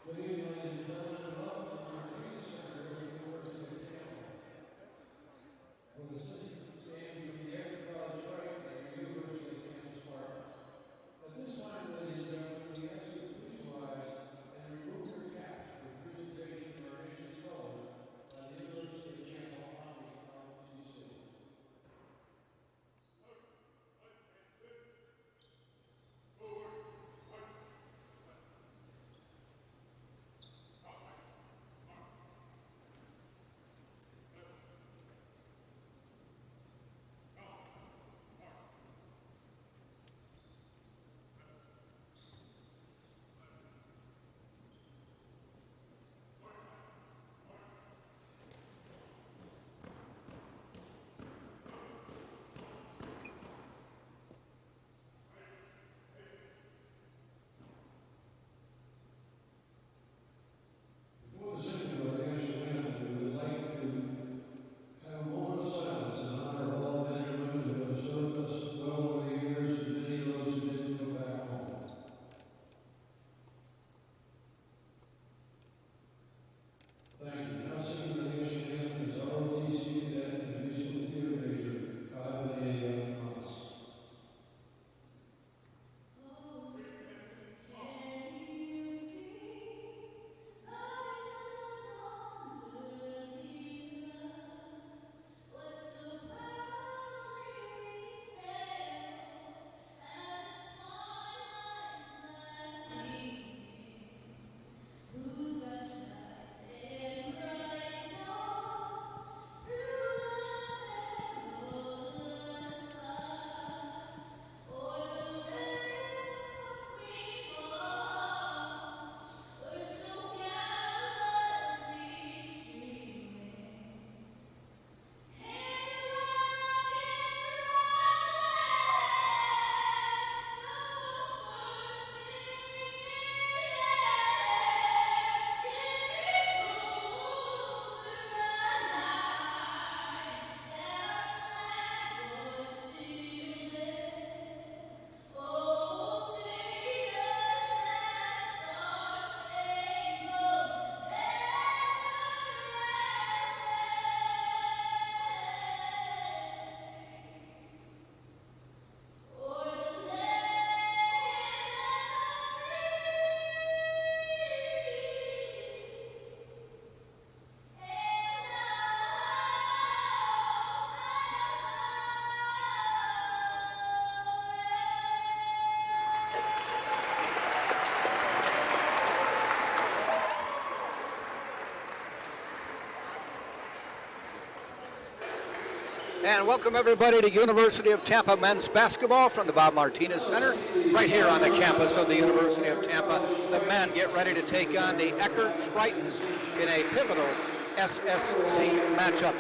Good evening, ladies and gentlemen, and welcome to our training center at the University of Tampa. For the city stands for the Eckerd College and the University of Tampa Spartans. At this time, ladies and gentlemen, we ask you to please rise and remove your caps for the presentation of our nation's colors by the University of Tampa Army ROTC. Before the singing of our national anthem, we would like to have a moment of silence in honor of all men and women who have served us well over the years, and many of those who didn't go back home. Thank you. Now singing the national anthem is ROTC cadet and musical theater major, God Mas. And welcome everybody to University of Tampa men's basketball from the Bob Martinez Center, right here on the campus of the University of Tampa. The men get ready to take on the Eckerd Tritons in a pivotal SSC matchup.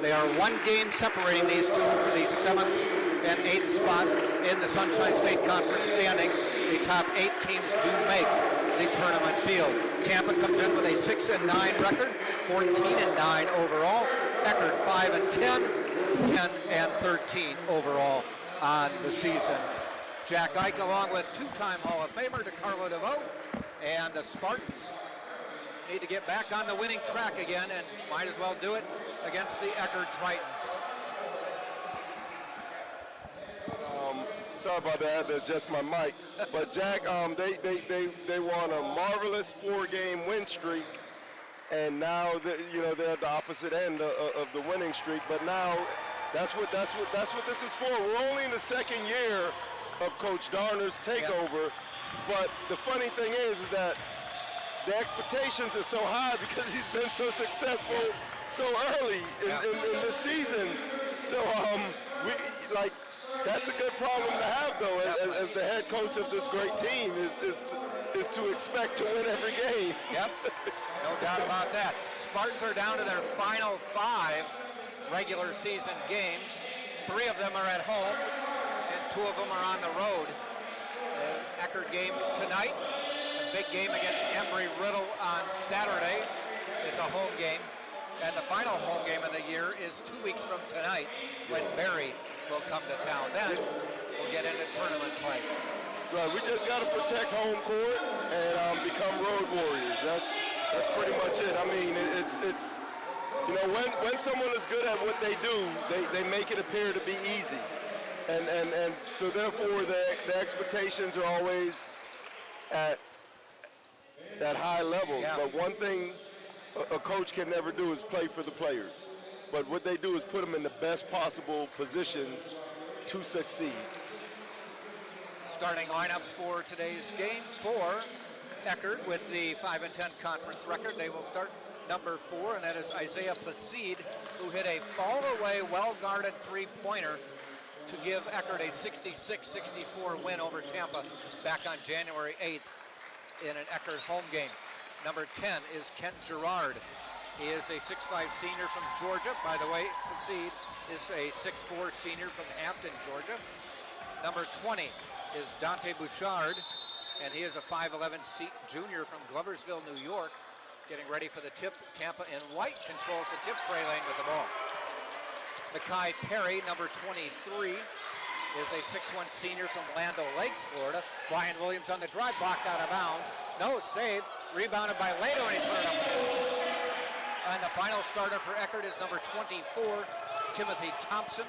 They are one game separating these two for the 7th and 8th spot in the Sunshine State Conference standings. The top 8 teams do make the tournament field. Tampa comes in with a 6-9 record, 14-9 overall. Eckerd 5-10. 10-13 overall on the season. Jack Ike along with two-time Hall of Famer DeCarlo DeVoe, and the Spartans need to get back on the winning track again and might as well do it against the Eckerd Tritons. Sorry about that, I had to adjust my mic. But Jack, they won a marvelous 4-game win streak, and now they're at the opposite end of the winning streak. But now that's what this is for. We're only in the second year of Coach Darner's takeover, but the funny thing is that the expectations are so high because he's been so successful so early in this season. So that's a good problem to have, though, as the head coach of this great team is to expect to win every game. Yep, no doubt about that. Spartans are down to their final 5 regular season games. 3 of them are at home, and 2 of them are on the road. The Eckerd game tonight, a big game against Embry-Riddle on Saturday is a home game. And the final home game of the year is 2 weeks from tonight when Barry will come to town. Then we'll get into tournament play. Right, we just got to protect home court and become road warriors. That's pretty much it. I mean, it's you know, when someone is good at what they do, they make it appear to be easy. And so therefore the expectations are always at high levels. Yeah. But one thing a coach can never do is play for the players. But what they do is put them in the best possible positions to succeed. Starting lineups for today's game for Eckerd with the 5-10 conference record. They will start number 4, and that is Isaiah Placide, who hit a fall-away, well-guarded three-pointer to give Eckerd a 66-64 win over Tampa back on January 8th in an Eckerd home game. Number 10 is Kent Gerard. He is a 6'5 senior from Georgia. By the way, Placide is a 6'4 senior from Hampton, Georgia. Number 20 is Dante Bouchard, and he is a 5'11 junior from Gloversville, New York, getting ready for the tip. Tampa in white controls the tip. Trey Lane with the ball. Makai Perry, number 23, is a 6'1 senior from Land Lakes, Florida. Brian Williams on the drive, blocked out of bounds. No, saved. Rebounded by Lato, and he put it up. And the final starter for Eckerd is number 24, Timothy Thompson,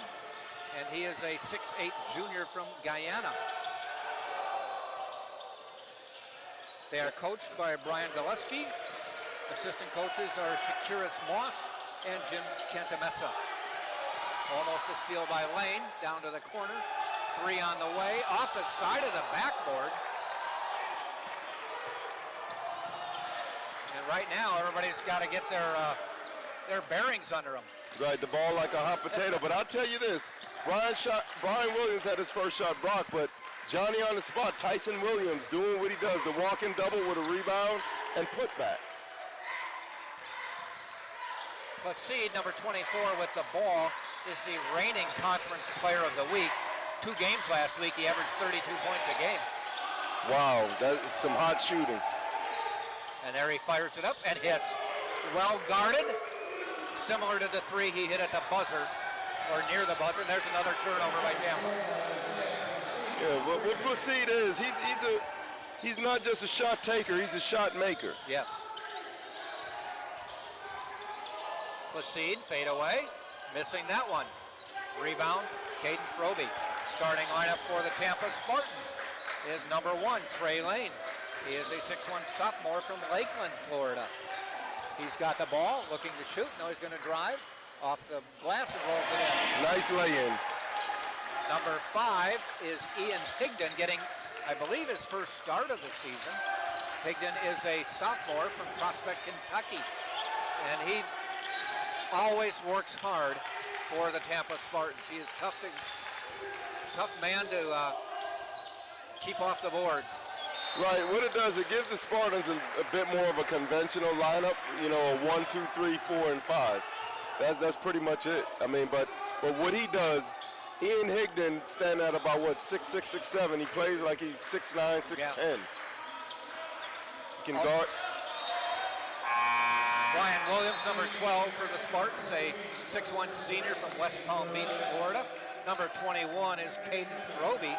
and he is a 6'8 junior from Guyana. They are coached by Brian Gillespie. Assistant coaches are Shakiris Moss and Jim Cantamessa. Almost a steal by Lane, down to the corner. 3 on the way, off the side of the backboard. And right now, everybody's got to get their bearings under them. Right, the ball like a hot potato. But I'll tell you this, Brian Williams had his first shot blocked, but Johnny on the spot, Tyson Williams doing what he does, the walk-in double with a rebound and put back. Placide, number 24 with the ball, is the reigning conference player of the week. 2 games last week, he averaged 32 points a game. Wow, that's some hot shooting. And there he fires it up and hits. Well guarded, similar to the 3 he hit at the buzzer, or near the buzzer. There's another turnover by Tampa. Yeah, what Placide is, he's not just a shot taker, he's a shot maker. Yes. Placide, fade away, missing that one. Rebound, Caden Froby. Starting lineup for the Tampa Spartans is number 1, Trey Lane. He is a 6'1 sophomore from Lakeland, Florida. He's got the ball, looking to shoot. Now he's going to drive off the glass and rolls it in. Nice lay-in. Number 5 is Ian Higdon, getting, I believe, his first start of the season. Higdon is a sophomore from Prospect, Kentucky. And he always works hard for the Tampa Spartans. He is tough man to keep off the boards. Right, what it does, it gives the Spartans a bit more of a conventional lineup, you know, a 1, 2, 3, 4, and 5. That's pretty much it. I mean, but what he does, Ian Higdon stand at about, 6'6", 6'7". He plays like he's 6'9", 6'10". Yeah. He can guard. Brian Williams, number 12 for the Spartans, a 6'1 senior from West Palm Beach, Florida. Number 21 is Caden Froby.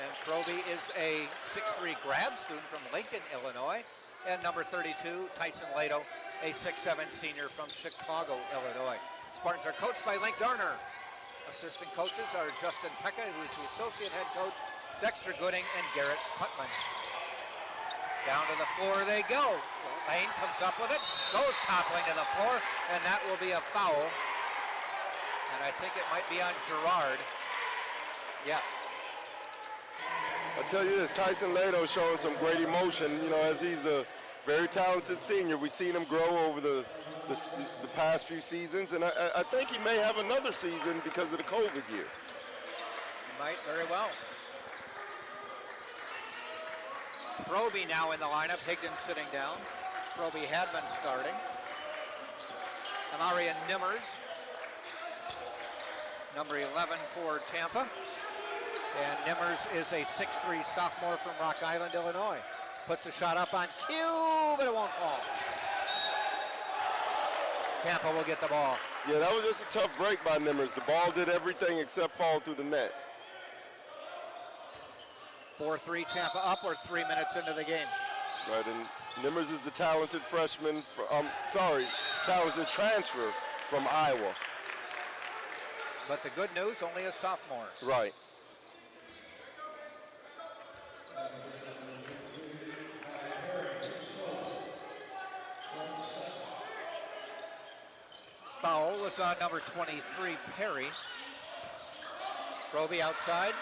And Froby is a 6'3 grad student from Lincoln, Illinois. And number 32, Tyson Lato, a 6'7 senior from Chicago, Illinois. Spartans are coached by Link Garner. Assistant coaches are Justin Pekka, who is the associate head coach, Dexter Gooding, and Garrett Putman. Down to the floor they go. Lane comes up with it, goes toppling to the floor, and that will be a foul. And I think it might be on Gerard. Yeah. I'll tell you this, Tyson Lato showing some great emotion, you know, as he's a very talented senior. We've seen him grow over the past few seasons, and I think he may have another season because of the COVID year. He might very well. Froby now in the lineup, Higdon sitting down. Froby had been starting. Amarian Nimmers, number 11 for Tampa. And Nimmers is a 6'3 sophomore from Rock Island, Illinois. Puts the shot up on cue, but it won't fall. Tampa will get the ball. Yeah, that was just a tough break by Nimmers. The ball did everything except fall through the net. 4-3 Tampa up. We're 3 minutes into the game. Right, and Nimmers is the talented freshman, talented transfer from Iowa. But the good news, only a sophomore. Right. Foul was on number 23, Perry. Roby outside.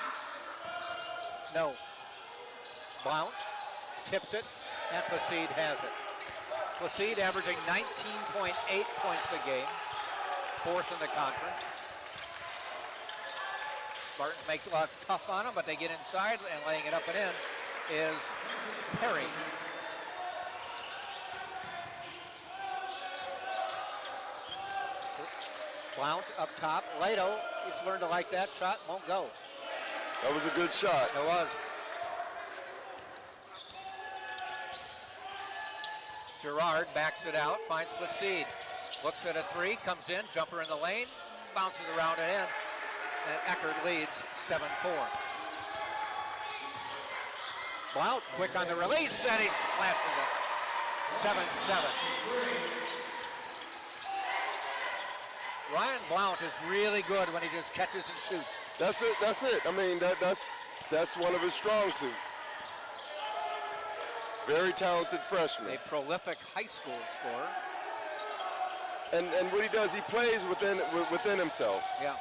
No. Blount tips it, and Placide has it. Placide averaging 19.8 points a game, fourth in the conference. Spartans make life tough on them, but they get inside, and laying it up and in is Perry. Blount up top. Lato, he's learned to like that shot, won't go. That was a good shot. It was. Gerard backs it out, finds Placide. Looks at a three, comes in, jumper in the lane, bounces around and in. And Eckerd leads 7-4. Blount quick on the release, and he flashes it. 7-7. Ryan Blount is really good when he just catches and shoots. That's it. I mean, that's one of his strong suits. Very talented freshman. A prolific high school scorer. And what he does, he plays within himself. Yeah.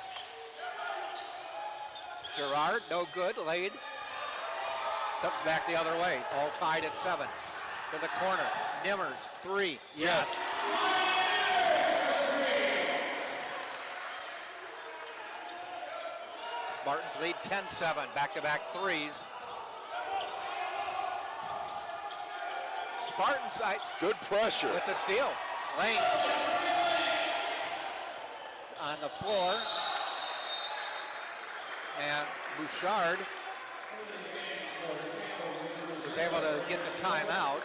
Gerard, no good, laid. Comes back the other way, all tied at 7. To the corner, Nimmers, 3. Yes. Spartans lead 10-7, back-to-back threes. Spartans, good pressure. With the steal. Lane on the floor. And Bouchard was able to get the timeout.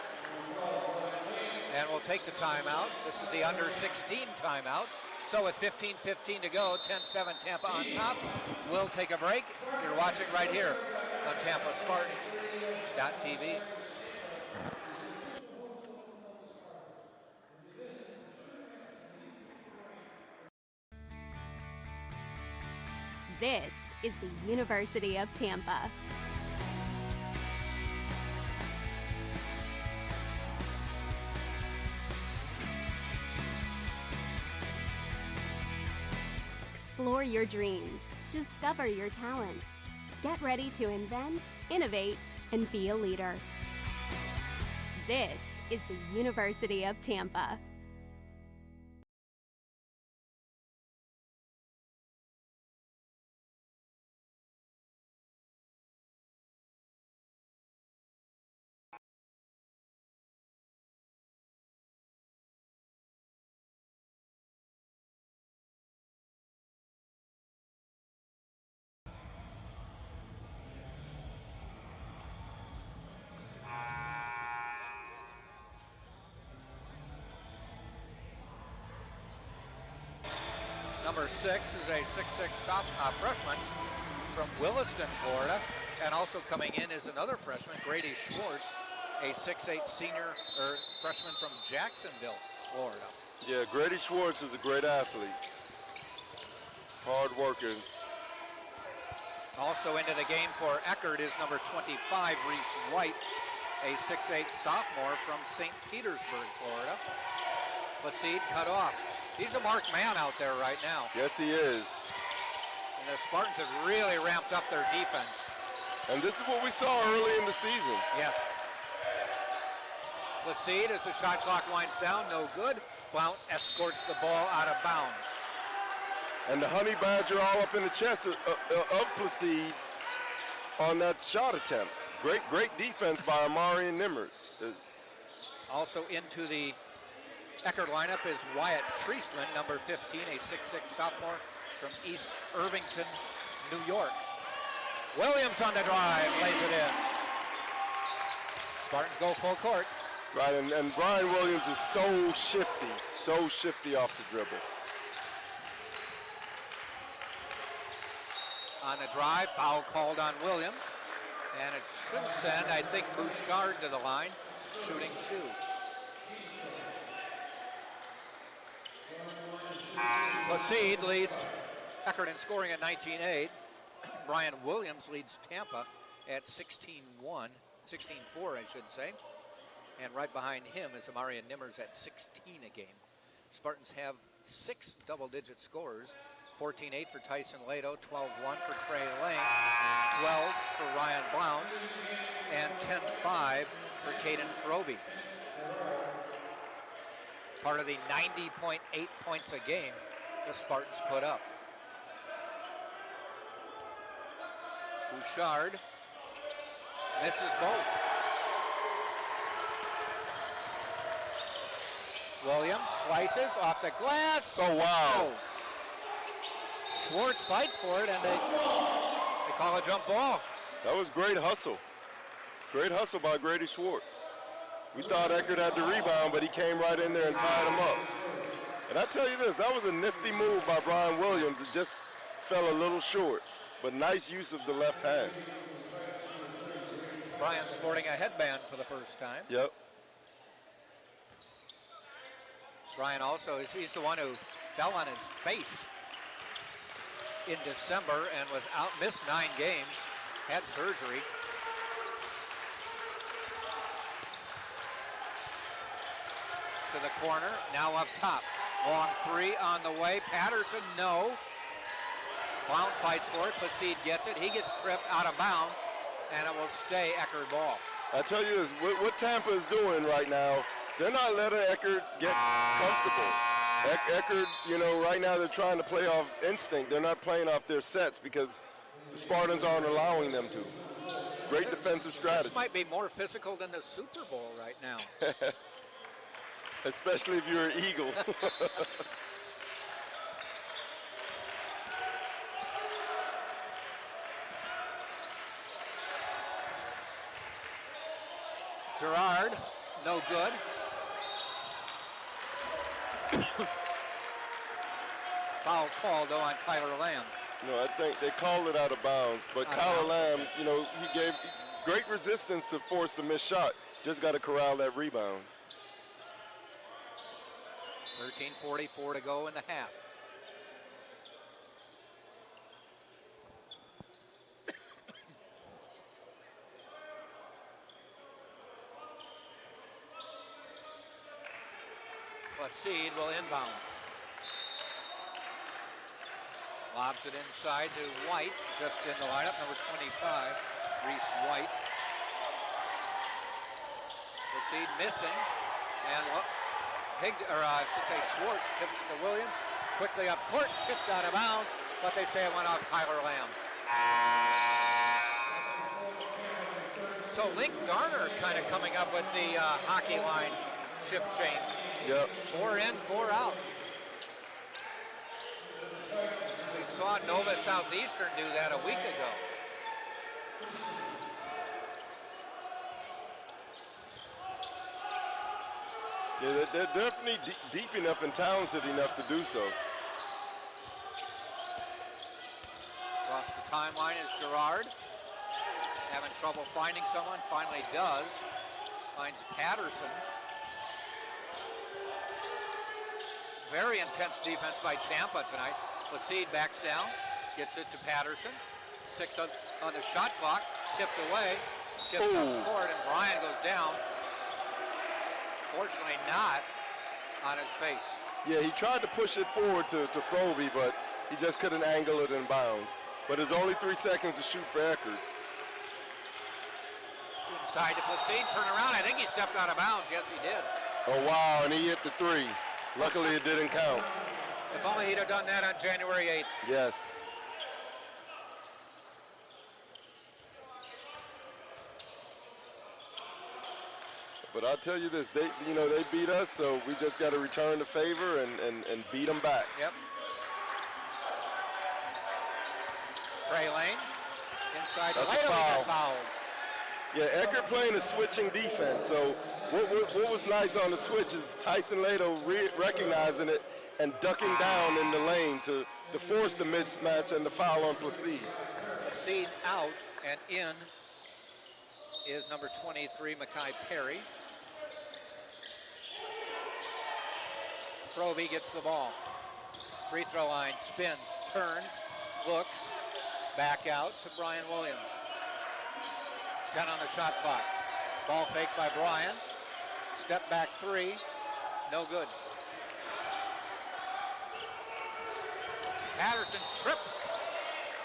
And we'll take the timeout. This is the under 16 timeout. So with 15:15 to go, 10-7 Tampa on top. We'll take a break. You're watching right here on TampaSpartans.tv. This is the University of Tampa. Explore your dreams. Discover your talents. Get ready to invent, innovate, and be a leader. This is the University of Tampa. Number 6 is a 6'6" freshman from Williston, Florida. And also coming in is another freshman, Grady Schwartz, a 6'8" senior or freshman from Jacksonville, Florida. Yeah, Grady Schwartz is a great athlete. Hard working. Also into the game for Eckerd is number 25, Reese White, a 6'8" sophomore from St. Petersburg, Florida. Placide cut off. He's a marked man out there right now. Yes, he is. And the Spartans have really ramped up their defense. And this is what we saw early in the season. Yes. Placide, as the shot clock winds down, no good. Blount escorts the ball out of bounds. And the Honey Badger all up in the chest of Placide on that shot attempt. Great defense by Amari and Nimmers. Also into the Eckerd lineup is Wyatt Treestman, number 15, a 6'6" sophomore from East Irvington, New York. Williams on the drive, lays it in. Spartans go full court. Right, and Brian Williams is so shifty off the dribble. On the drive, foul called on Williams. And it should send, I think, Bouchard to the line. shooting 2. Placide leads Eckerd in scoring at 19-8. Brian Williams leads Tampa at 16-1, 16-4, I should say. And right behind him is Amarian Nimmers at 16 a game. Spartans have 6 double-digit scorers. 14-8 for Tyson Lato, 12-1 for Trey Lane, 12 for Ryan Blount, and 10-5 for Caden Froby. Part of the 90.8 points a game the Spartans put up. Bouchard misses both. Williams slices off the glass. Oh, wow. Schwartz fights for it, and they call a jump ball. That was great hustle. Great hustle by Grady Schwartz. We thought Eckerd had the rebound, but he came right in there and tied him up. And I tell you this, that was a nifty move by Brian Williams. It just fell a little short, but nice use of the left hand. Brian sporting a headband for the first time. Yep. Brian also, he's the one who fell on his face in December and was out, missed 9 games, had surgery. To the corner, now up top. Long 3 on the way. Patterson, no. Blount fights for it. Placide gets it. He gets tripped out of bounds, and it will stay Eckerd ball. I tell you this, what Tampa is doing right now, they're not letting Eckerd get comfortable. Eckerd, you know, right now they're trying to play off instinct. They're not playing off their sets because the Spartans aren't allowing them to. Great defensive strategy. This might be more physical than the Super Bowl right now. Especially if you're an Eagle. Gerard, no good. Foul called though on Kyler Lamb. No, I think they called it out of bounds, but Kyler Lamb, you know, he gave great resistance to force the missed shot. Just got to corral that rebound. 13:44 to go in the half. Placide will inbound. Lobs it inside to White, just in the lineup, number 25, Reese White. Placide missing, and Schwartz tipped it to Williams. Quickly up court, tipped out of bounds, but they say it went off Kyler Lamb. So Link Garner kind of coming up with the hockey line shift change. Yep. 4 in, 4 out. We saw Nova Southeastern do that a week ago. Yeah, they're definitely deep enough and talented enough to do so. Across the timeline is Gerard. Having trouble finding someone, finally does. Finds Patterson. Very intense defense by Tampa tonight. Placide backs down, gets it to Patterson. 6 on the shot clock, tipped away. Tips up court, and Brian goes down. Fortunately not on his face. Yeah, he tried to push it forward to Froby, but he just couldn't angle it in bounds. But there's only 3 seconds to shoot for Eckerd. Inside to Placide, turn around. I think he stepped out of bounds. Yes, he did. Oh, wow, and he hit the 3. Luckily, it didn't count. If only he'd have done that on January 8th. Yes. But I'll tell you this, they beat us, so we just got to return the favor and beat them back. Yep. Trey Lane, inside. That's a foul. Yeah, Eckerd playing a switching defense. So what was nice on the switch is Tyson Lato recognizing it and ducking down in the lane to force the mismatch and the foul on Placide. Placide out, and in is number 23, Makai Perry. Frobe gets the ball. Free throw line, spins, turns, looks, back out to Brian Williams. 10 on the shot clock. Ball fake by Brian. Step back three, no good. Patterson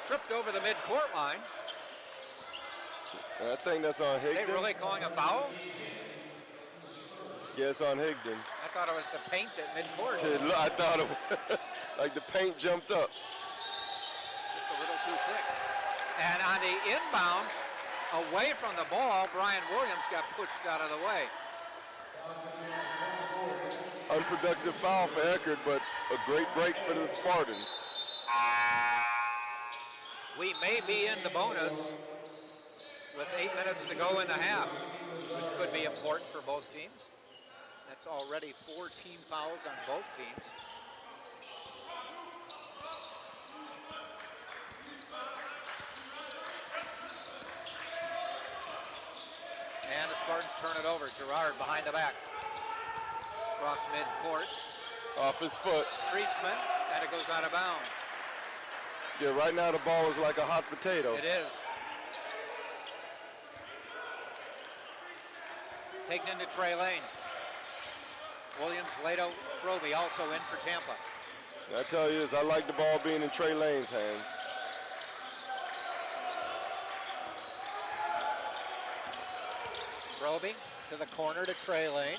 tripped over the midcourt line. I think that's on Higdon. They really calling a foul? Yeah, it's on Higdon. I thought it was the paint at midcourt. I thought it was like the paint jumped up. Just a little too thick. And on the inbounds, away from the ball, Brian Williams got pushed out of the way. Unproductive foul for Eckerd, but a great break for the Spartans. We may be in the bonus with 8 minutes to go in the half, which could be important for both teams. That's already 4 team fouls on both teams. And the Spartans turn it over. Girard behind the back. Across midcourt. Off his foot. Priestman, and it goes out of bounds. Yeah, right now the ball is like a hot potato. It is. Taken into Trey Lane. Williams, Lato, Frobe also in for Tampa. I tell you this, I like the ball being in Trey Lane's hands. Frobe to the corner to Trey Lane.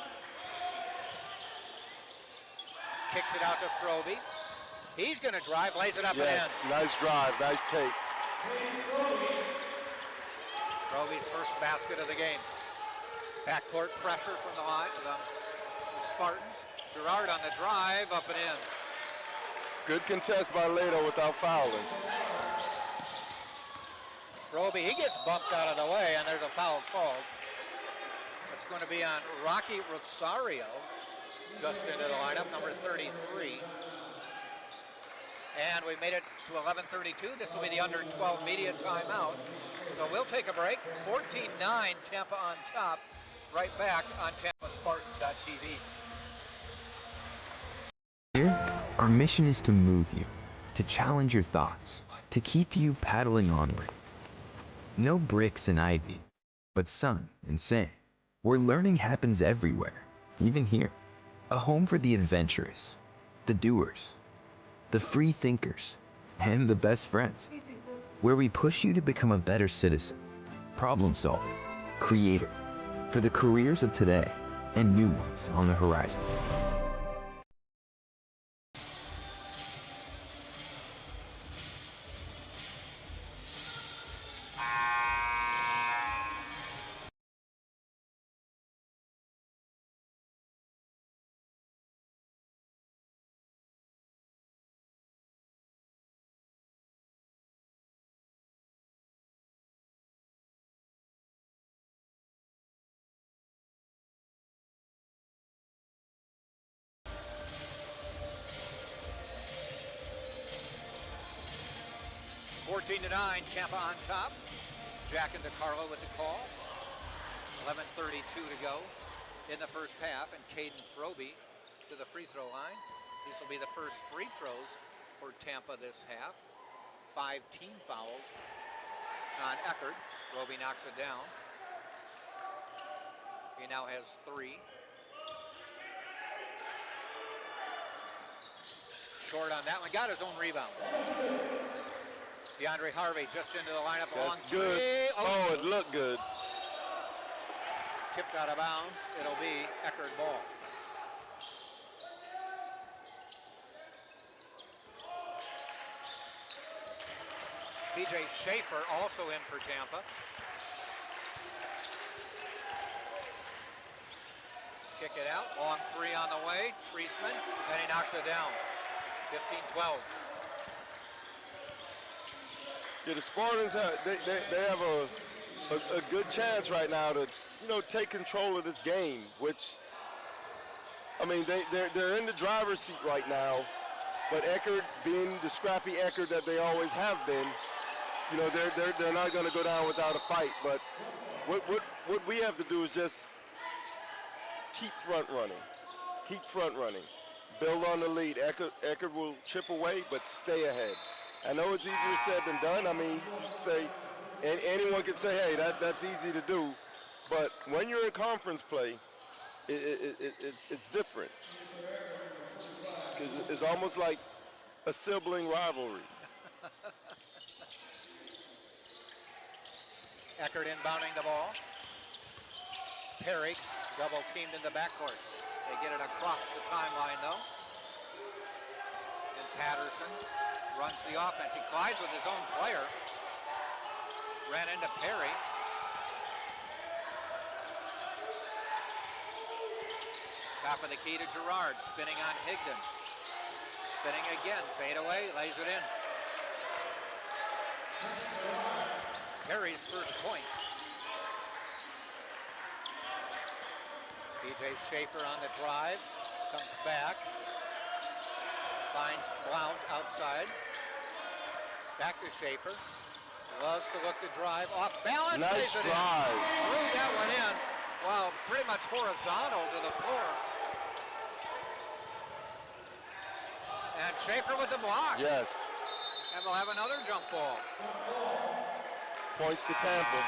Kicks it out to Frobe. He's going to drive, lays it up and in. Nice drive, nice take. Frobe's first basket of the game. Backcourt pressure from the Spartans. Girard on the drive, up and in. Good contest by Lato without fouling. Frobe, he gets bumped out of the way, and there's a foul called. It's going to be on Rocky Rosario, just into the lineup, number 33. And we made it to 11:32. This will be the under 12 media timeout. So we'll take a break. 14-9, Tampa on top. Right back on TampaSpartans.tv. Here, our mission is to move you, to challenge your thoughts, to keep you paddling onward. No bricks and ivy, but sun and sand, where learning happens everywhere, even here. A home for the adventurous, the doers, the free thinkers, and the best friends, where we push you to become a better citizen, problem solver, creator, for the careers of today and new ones on the horizon. To 9, Tampa on top. Jack and DeCarlo with the call. 11:32 to go in the first half, and Caden Frobe to the free throw line. These will be the first free throws for Tampa this half. 5 team fouls on Eckerd. Frobe knocks it down. He now has 3. Short on that one, got his own rebound. DeAndre Harvey just into the lineup. That's good. Oh, it looked good. Tipped out of bounds. It'll be Eckerd ball. PJ Schaefer also in for Tampa. Kick it out. Long 3 on the way. Treisman, and he knocks it down. 15-12. Yeah, the Spartans they have a good chance right now to take control of this game. Which, I mean, they're in the driver's seat right now, but Eckerd, being the scrappy Eckerd that they always have been, they're not going to go down without a fight. But what we have to do is just keep front running, build on the lead. Eckerd will chip away, but stay ahead. I know it's easier said than done. I mean, you could say, and anyone could say, hey, that's easy to do. But when you're in conference play, it's different. 'Cause it's almost like a sibling rivalry. Eckerd inbounding the ball. Perry double teamed in the backcourt. They get it across the timeline though. And Patterson runs the offense. He collides with his own player. Ran into Perry. Top of the key to Gerard. Spinning on Higdon. Spinning again. Fade away. Lays it in. Perry's first point. B.J. Schaefer on the drive. Comes back. Finds Blount outside. Back to Schaefer. Loves to look to drive. Off balance. Nice drive. Threw that one in. Wow, pretty much horizontal to the floor. And Schaefer with the block. Yes. And we'll have another jump ball. Points to Tampa.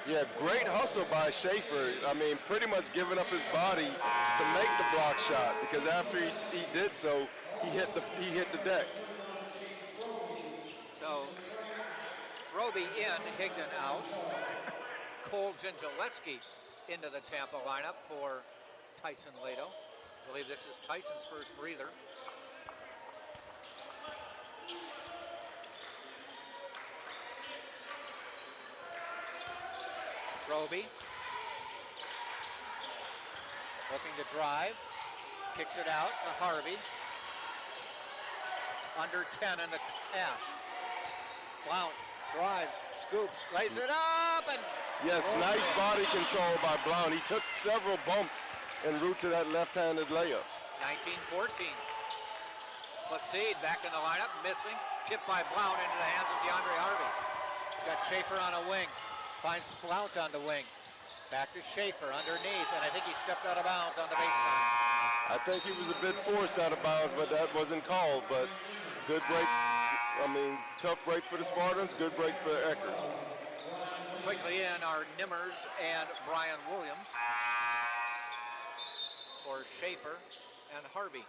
Yeah, great hustle by Schaefer. I mean, pretty much giving up his body to make the block shot, because after he did so, he hit the deck. So, Roby in, Higdon out. Cole Gingileski into the Tampa lineup for Tyson Lato. I believe this is Tyson's first breather. Roby looking to drive, kicks it out to Harvey. Under 10 in the half. Blount drives, scoops, lays it up, and yes, nice body control by Blount. He took several bumps en route to that left-handed layup. 19-14. Placide back in the lineup, missing. Tipped by Blount into the hands of DeAndre Harvey. Got Schaefer on a wing. Finds Blount on the wing. Back to Schaefer underneath, and I think he stepped out of bounds on the baseline. I think he was a bit forced out of bounds, but that wasn't called. But good break. I mean, tough break for the Spartans, good break for Eckerd. Quickly in are Nimmers and Brian Williams for Schaefer and Harvey.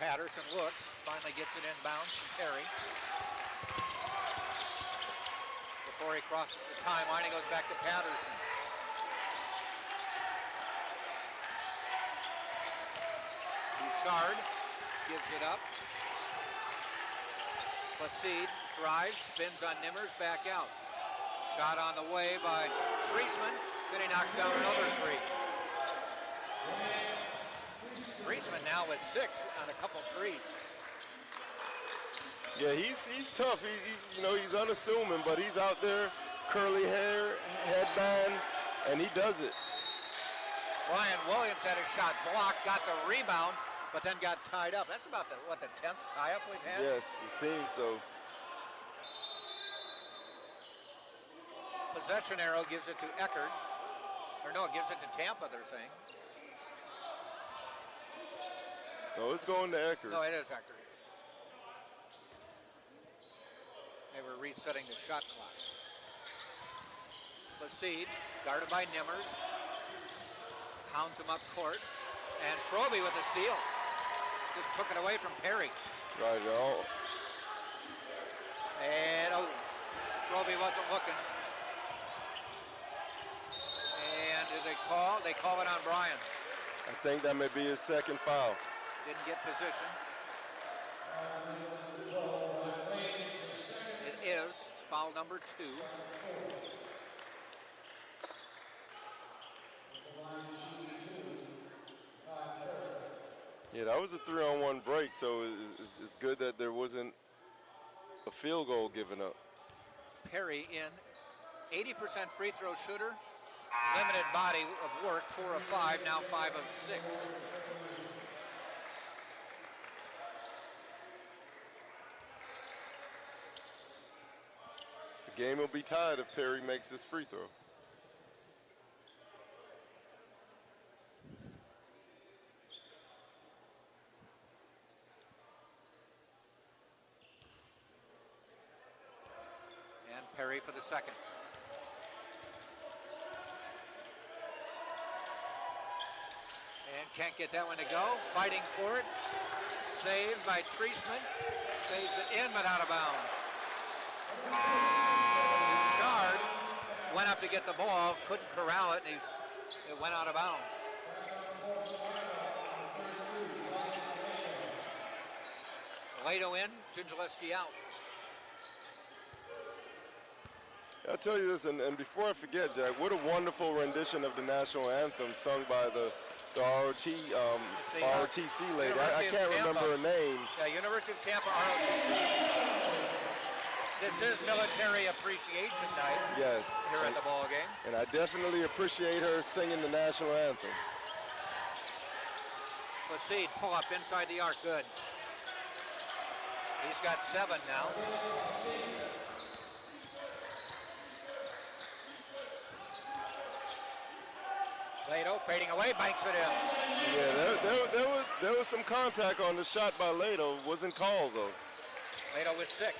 Patterson looks, finally gets it inbounds from Perry. Before he crosses the timeline, he goes back to Patterson. Bouchard gives it up. Placide drives, spins on Nimmers, back out. Shot on the way by Treisman, then he knocks down another three. Treisman now with 6 on a couple threes. Yeah, he's tough. He's unassuming, but he's out there, curly hair, headband, and he does it. Brian Williams had a shot blocked, got the rebound, but then got tied up. That's about the 10th tie-up we've had? Yes, it seems so. Possession arrow gives it to Eckerd. Or no, it gives it to Tampa, they're saying. No, it's going to Eckerd. No, it is Eckerd. They were resetting the shot clock. Placide, guarded by Nimmers. Hounds him up court. And Froby with a steal. Just took it away from Perry. Right on. And Froby wasn't looking. And did they call? They call it on Brian. I think that may be his second foul. Didn't get position. It is foul number 2. Yeah, that was a 3-on-1 break, so it's good that there wasn't a field goal given up. Perry in, 80% free throw shooter, limited body of work, 4 of 5, now 5 of 6. The game will be tied if Perry makes his free throw. And Perry for the second. And can't get that one to go. Fighting for it. Saved by Treisman. Saves it in, but out of bounds. Shard went up to get the ball, couldn't corral it, and it went out of bounds. Lato in, Gingileski out. I'll tell you this, and before I forget, Jack, what a wonderful rendition of the national anthem sung by the ROTC lady. I can't remember her name. Yeah, University of Tampa ROTC. This is Military Appreciation Night. Yes. Here at the ball game. And I definitely appreciate her singing the national anthem. Placide, pull up inside the arc, good. He's got 7 now. Lato fading away, banks it in. Yeah, there was some contact on the shot by Lato. Wasn't called, though. Lato with 6.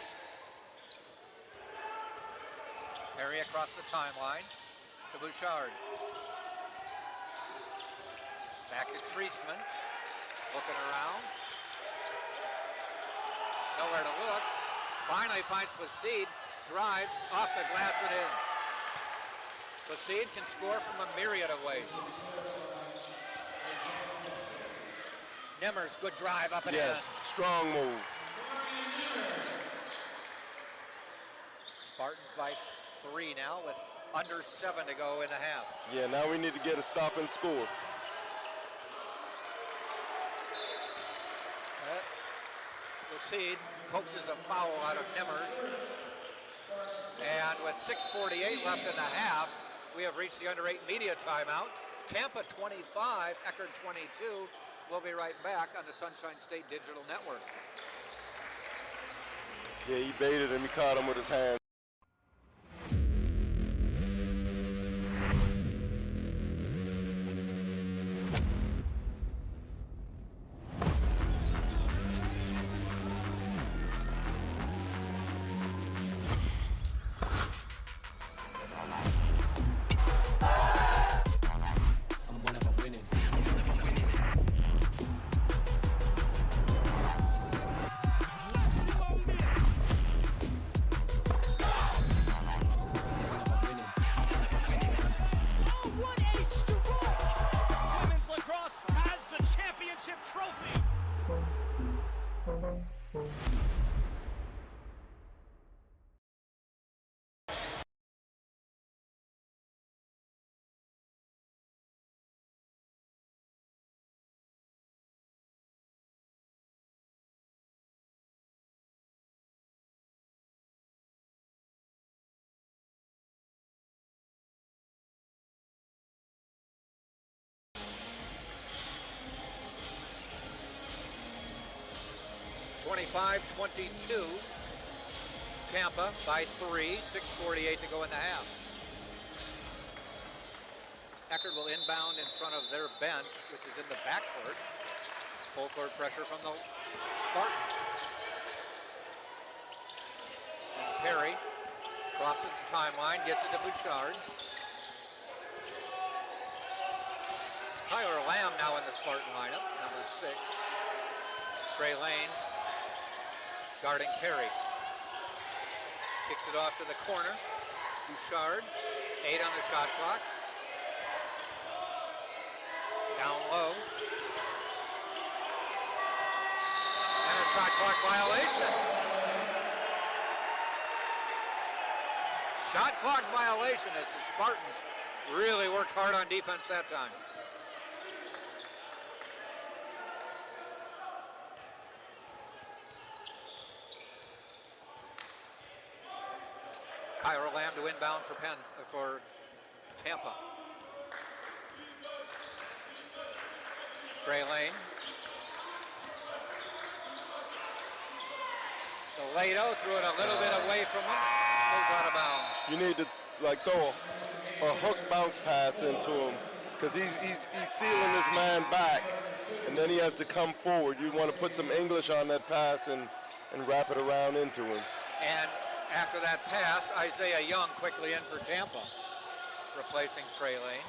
Perry across the timeline to Bouchard. Back to Treisman. Looking around. Nowhere to look. Finally finds Placide. Drives off the glass and in. Placide can score from a myriad of ways. Nimmers, good drive up and in. Yes, strong move. Spartans by 3 now with under 7 to go in the half. Yeah, now we need to get a stop and score. Placide coaxes a foul out of Nimmers. And with 6:48 left in the half, we have reached the under 8 media timeout. Tampa 25, Eckerd 22. We'll be right back on the Sunshine State Digital Network. Yeah, he baited him. He caught him with his hand. Trophy. 25-22. Tampa by 3, 6:48 to go in the half. Eckerd will inbound in front of their bench, which is in the backcourt. Full court pressure from the Spartans. And Perry crosses the timeline, gets it to Bouchard. Tyler Lamb now in the Spartan lineup, number 6. Trey Lane guarding Perry. Kicks it off to the corner. Bouchard, 8 on the shot clock. Down low. And a shot clock violation. Shot clock violation as the Spartans really worked hard on defense that time. Tyler Lamb to inbound for Tampa. Trey Lane. Lato threw it a little bit away from him. Goes out of bounds. You need to like throw a hook bounce pass into him because he's sealing this man back, and then he has to come forward. You want to put some English on that pass and wrap it around into him. And after that pass, Isaiah Young quickly in for Tampa, replacing Trey Lane.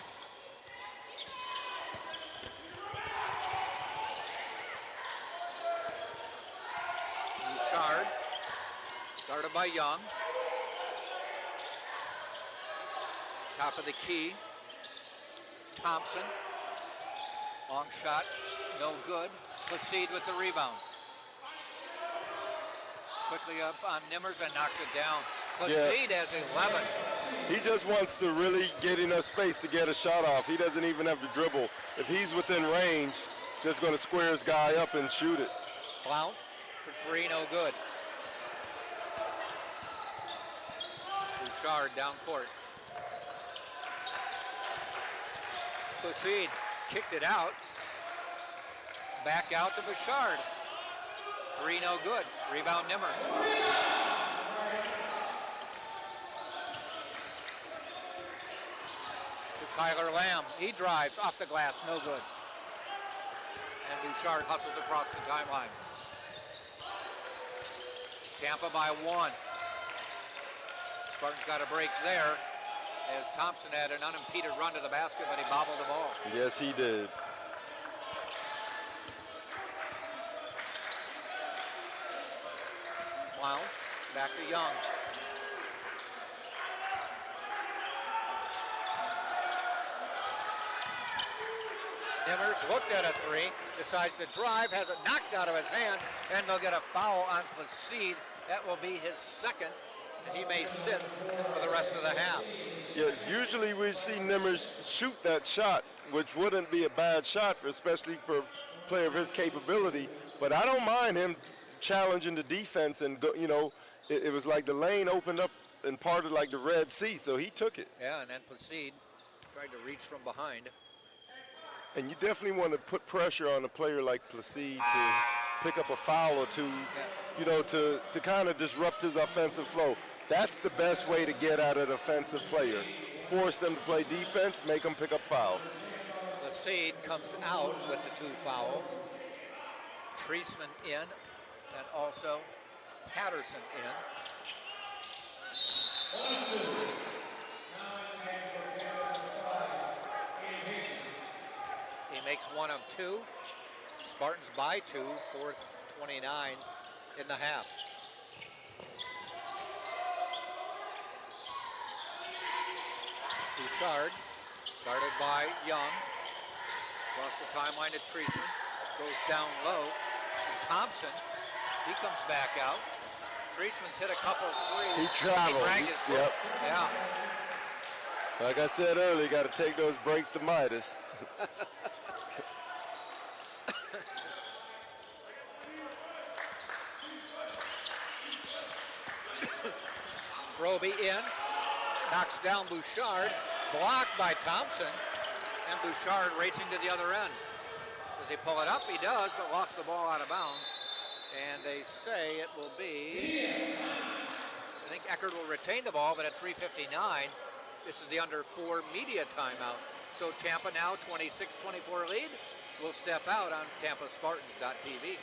Bouchard, started by Young. Top of the key. Thompson. Long shot, no good. Placide with the rebound. Quickly up on Nimmers and knocks it down. Placide has 11. He just wants to really get enough space to get a shot off. He doesn't even have to dribble. If he's within range, just going to square his guy up and shoot it. Blount for three, no good. Bouchard down court. Placide kicked it out. Back out to Bouchard. Three, no good. Rebound Nimmer. To Kyler Lamb. He drives off the glass, no good. And Bouchard hustles across the timeline. Tampa by 1. Spartans got a break there as Thompson had an unimpeded run to the basket, but he bobbled the ball. Yes, he did. Wow, back to Young. Nimmers looked at a three, decides to drive, has it knocked out of his hand, and they'll get a foul on Placide. That will be his second, and he may sit for the rest of the half. Yes, usually we see Nimmers shoot that shot, which wouldn't be a bad shot, especially for a player of his capability. But I don't mind him challenging the defense and go. You know, it was like the lane opened up and parted like the Red Sea, so he took it. Yeah, and then Placide tried to reach from behind. And you definitely want to put pressure on a player like Placide to pick up a foul or two, you know, to kind of disrupt his offensive flow. That's the best way to get at an offensive player. Force them to play defense, make them pick up fouls. Placide comes out with the 2 fouls. Treisman in, and also Patterson in. He makes 1 of 2. Spartans by 2, 4:29 in the half. Bouchard, started by Young. Across the timeline to Treisman. Goes down low. And Thompson, he comes back out. Treisman's hit a couple threes. He traveled. He dragged his foot. Yep. Yeah. Like I said earlier, you got to take those breaks to Midas. Roby in, knocks down Bouchard, blocked by Thompson, and Bouchard racing to the other end. Does he pull it up? He does, but lost the ball out of bounds. And they say it will be, I think Eckerd will retain the ball, but at 3:59, this is the under 4 media timeout. So Tampa now 26-24 lead. Will step out on TampaSpartans.tv.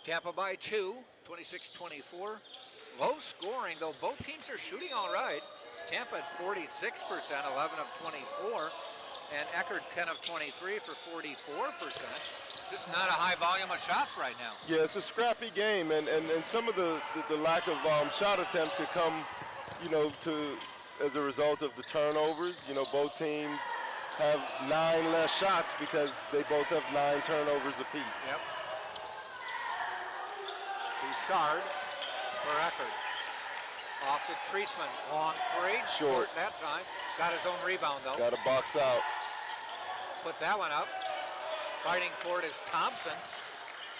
Tampa by 2, 26-24. Low scoring, though both teams are shooting all right. Tampa at 46%, 11 of 24. And Eckerd 10 of 23 for 44%. Just not a high volume of shots right now. Yeah, it's a scrappy game, and some of the lack of shot attempts could come, as a result of the turnovers. Both teams have 9 less shots because they both have 9 turnovers apiece. Yep. Bouchard for Eckerd. Off to Treisman, long 3. Short that time. Got his own rebound, though. Got to box out. Put that one up. Fighting for it is Thompson.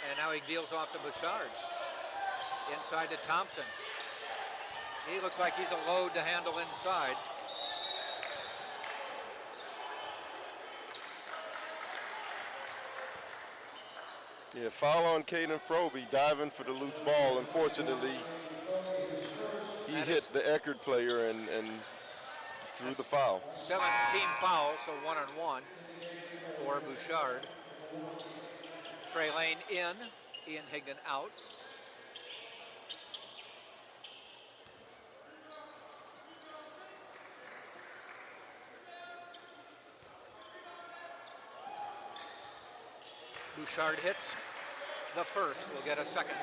And now he deals off to Bouchard. Inside to Thompson. He looks like he's a load to handle inside. Yeah, foul on Caden Froby, diving for the loose ball. Unfortunately, he hit the Eckerd player and drew the foul. 17 fouls, so 1-on-1 for Bouchard. Trey Lane in, Ian Higdon out. Bouchard hits the first. We'll get a second.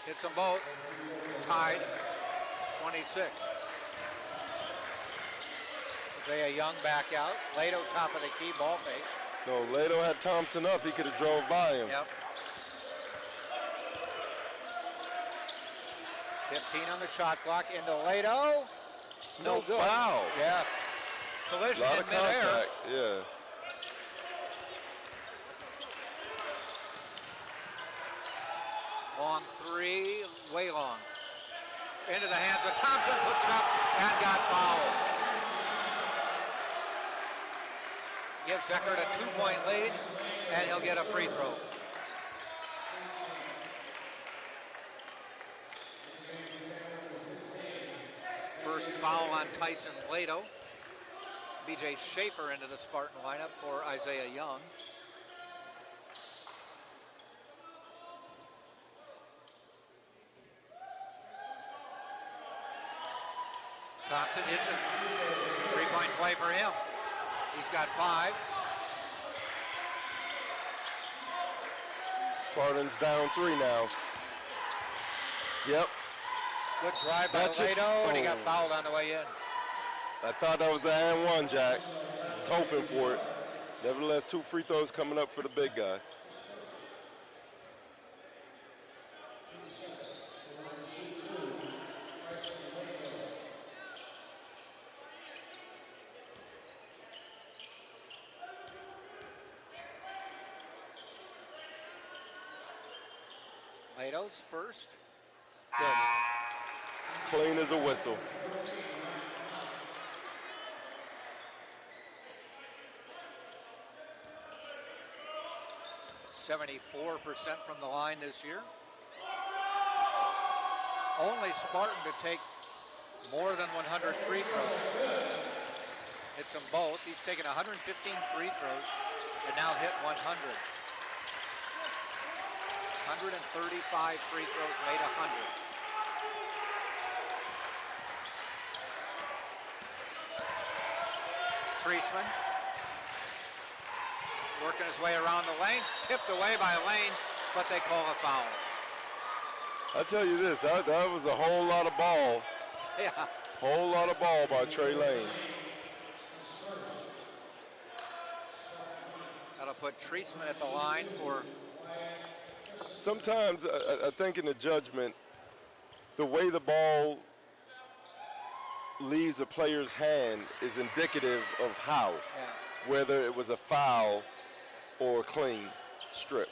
Hits them both. Tied. 26. Isaiah Young back out. Lato top of the key, ball fake. No, Lato had Thompson up. He could have drove by him. Yep. 15 on the shot clock into Lato. No good. foul. Yeah. Collision A lot in of midair. contact. Yeah. Long 3, way long. Into the hands of Thompson, puts it up and got fouled. Gives Eckerd a 2-point lead, and he'll get a free throw. First foul on Tyson Lato. B.J. Schaefer into the Spartan lineup for Isaiah Young. Thompson hits it. 3-point play for him. He's got 5. Spartans down 3 now. Yep. Good drive by Lato, and he got fouled on the way in. I thought that was the and one, Jack. I was hoping for it. Nevertheless, 2 free throws coming up for the big guy. Lato's first. Good. Clean as a whistle. .74% from the line this year. Only Spartan to take more than 100 free throws. Hits them both. He's taken 115 free throws and now hit 100. 135 free throws, made 100. Treisman working his way around the lane, tipped away by Lane, but they call a foul. I tell you this, that was a whole lot of ball. Yeah. Whole lot of ball by Trey Lane. That'll put Treisman at the line for... Sometimes I think in the judgment, the way the ball leaves a player's hand is indicative of how, whether it was a foul or a clean strip.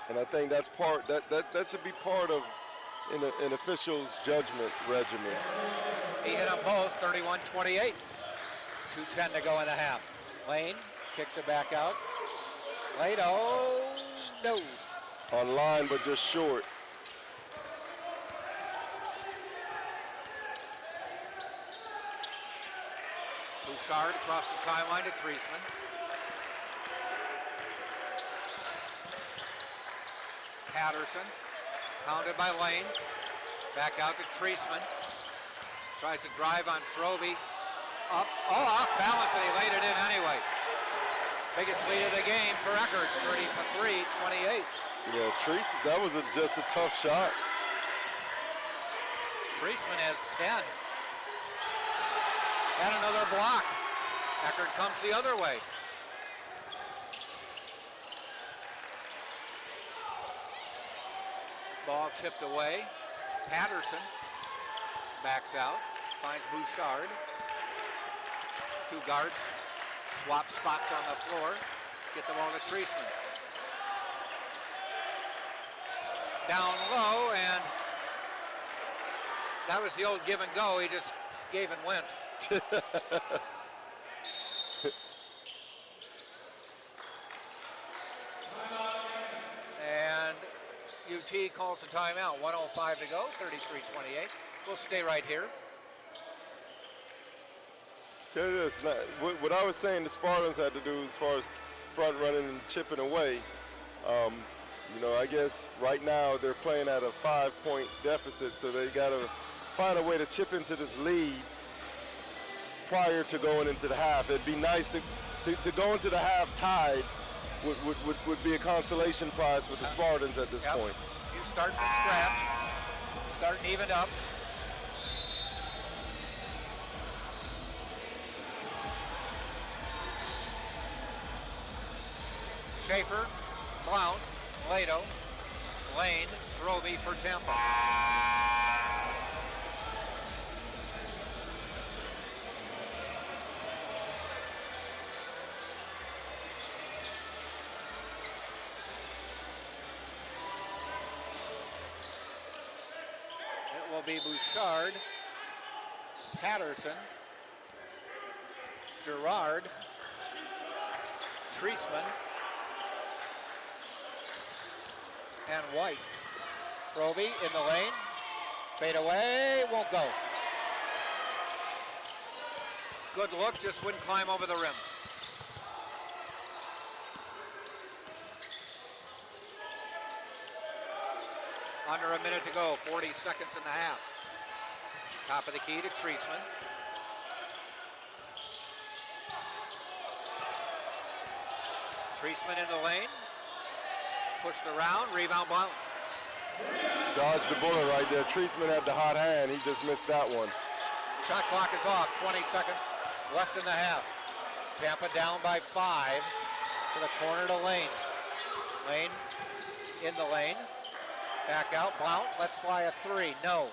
And I think that's part, that should be part of an official's judgment regimen. He hit them both, 31-28. 2:10 to go in the half. Lane kicks it back out. Lato, no. On line, but just short. Bouchard across the timeline to Treisman. Patterson, pounded by Lane. Back out to Treisman. Tries to drive on Frobe. Up, off balance, and he laid it in anyway. Biggest lead of the game for Eckerd, 30 for 3, 28. Yeah, that was just a tough shot. Treisman has 10. And another block. Eckerd comes the other way. Ball tipped away. Patterson backs out, finds Bouchard. Two guards swap spots on the floor. Get the ball to Treisman. Down low, and that was the old give and go. He just gave and went. And UT calls a timeout. 1:05 to go, 33-28. We'll stay right here. Tell you this, what I was saying the Spartans had to do as far as front running and chipping away, I guess right now they're playing at a 5-point deficit, so they got to find a way to chip into this lead prior to going into the half. It'd be nice to go into the half tied would be a consolation prize for the Spartans at this point. You start from scratch, starting even up. Schaefer, Blount, Lato, Lane, Roby for Tampa. It will be Bouchard, Patterson, Gerard, Treisman, and White. Roby in the lane. Fade away, won't go. Good look, just wouldn't climb over the rim. Under a minute to go, 40 seconds in the half. Top of the key to Treisman. Treisman in the lane. Pushed around, rebound Blount. Dodged the bullet right there. Treisman had the hot hand. He just missed that one. Shot clock is off. 20 seconds left in the half. Tampa down by 5 to the corner to Lane. Lane in the lane. Back out. Blount lets fly a 3. No.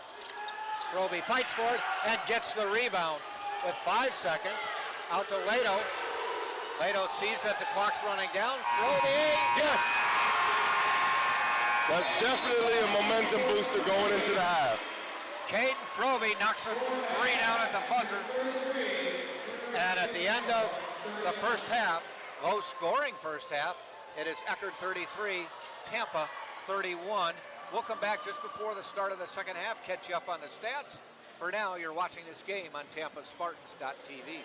Roby fights for it and gets the rebound with 5 seconds. Out to Lato. Lato sees that the clock's running down. Roby! Yes! That's definitely a momentum booster going into the half. Caden Frobe knocks a 3 down at the buzzer. And at the end of the first half, low scoring first half, it is Eckerd 33, Tampa 31. We'll come back just before the start of the second half, catch you up on the stats. For now, you're watching this game on TampaSpartans.tv.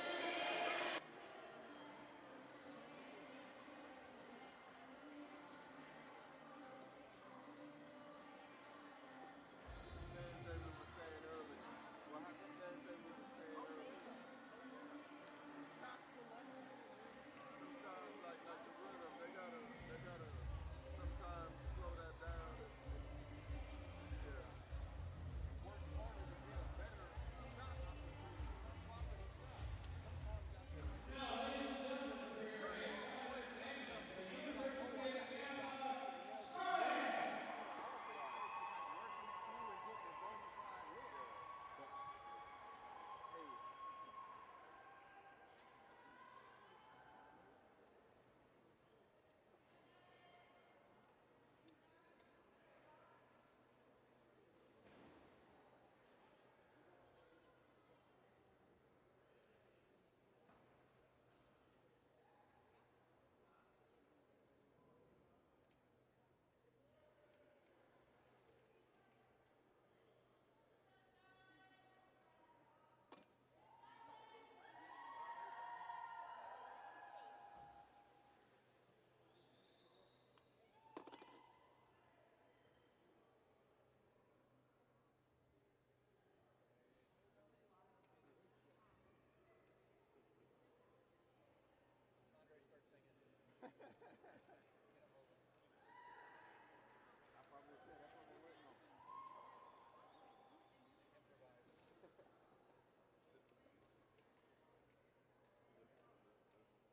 probably said that's what they're waiting on.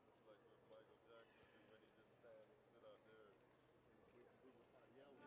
It's like what Michael Jackson do when he just stand and sit out there. We will start yelling.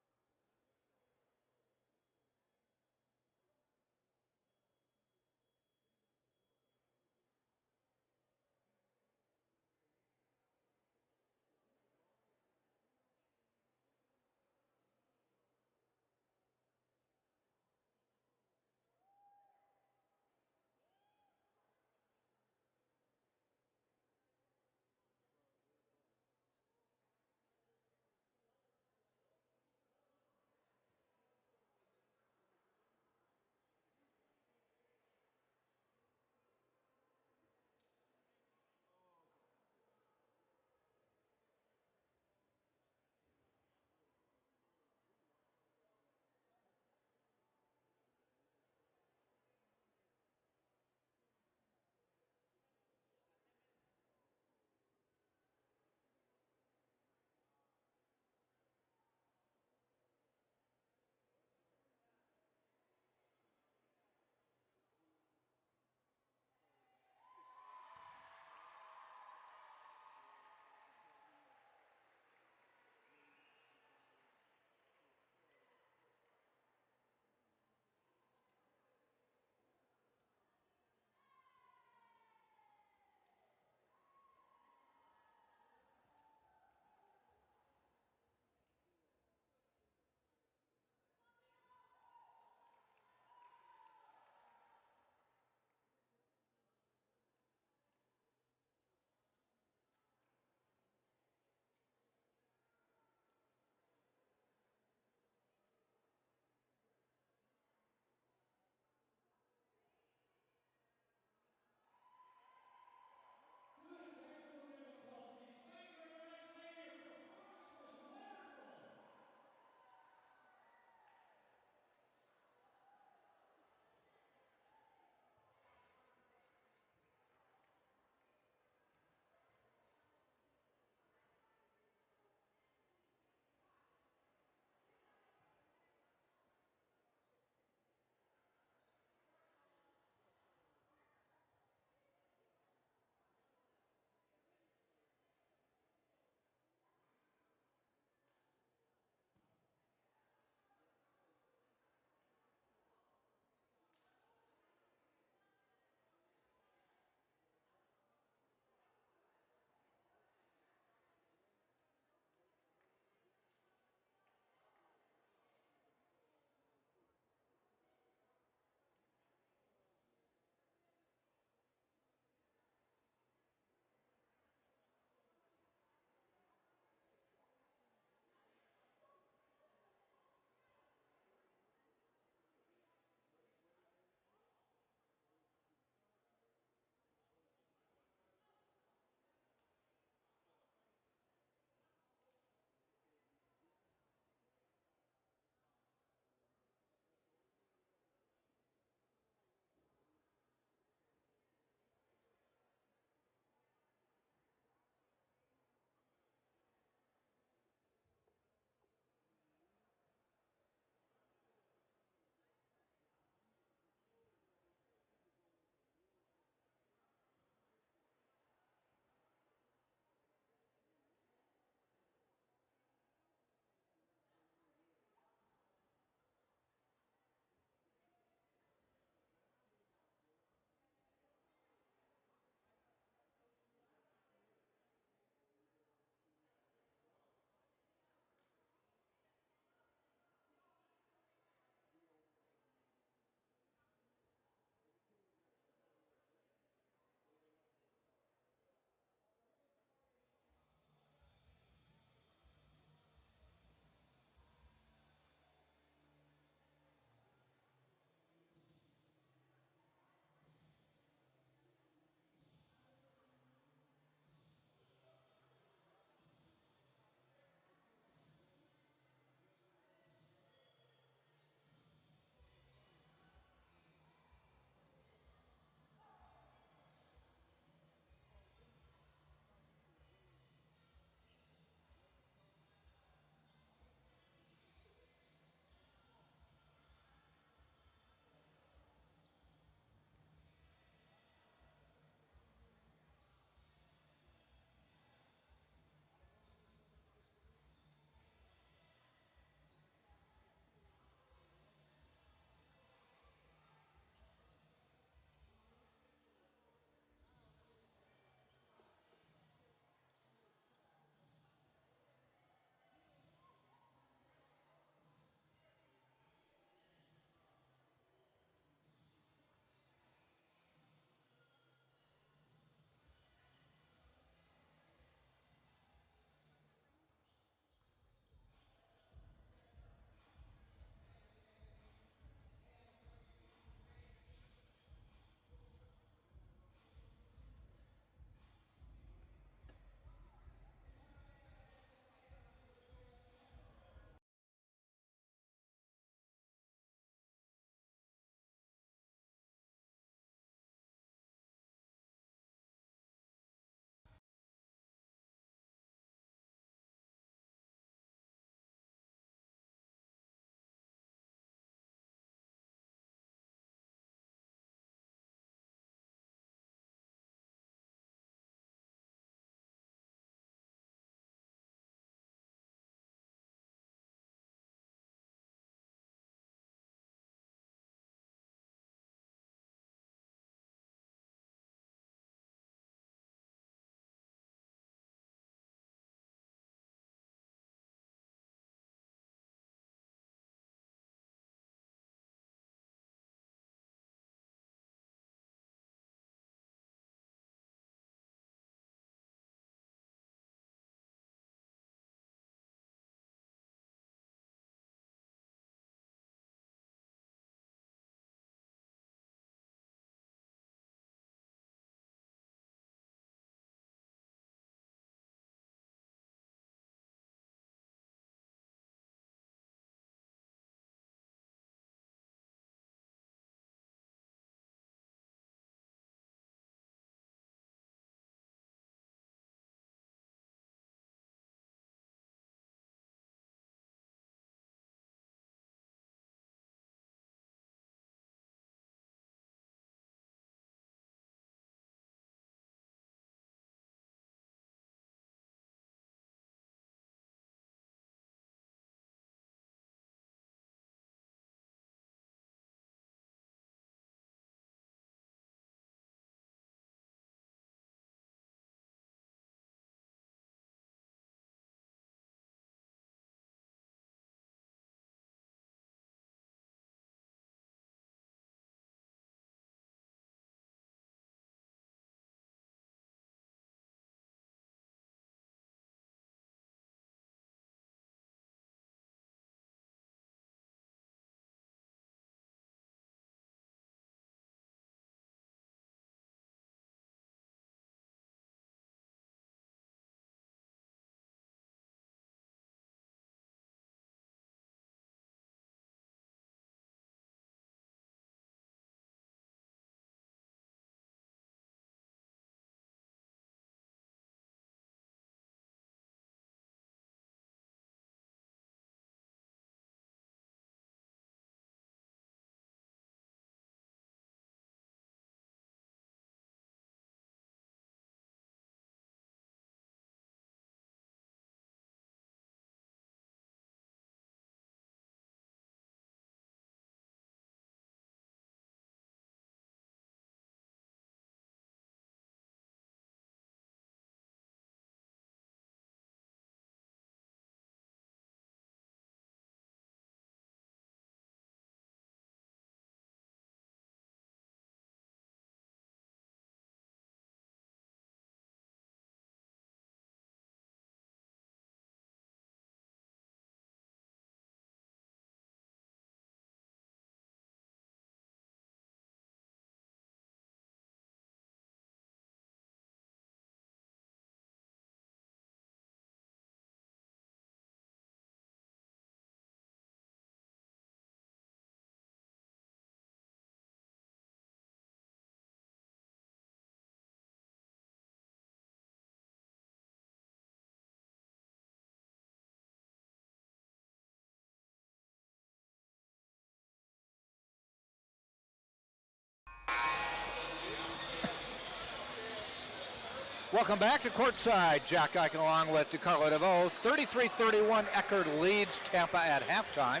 Welcome back to courtside. Jack Eichen along with DeCarlo DeVoe. 33-31, Eckerd leads Tampa at halftime.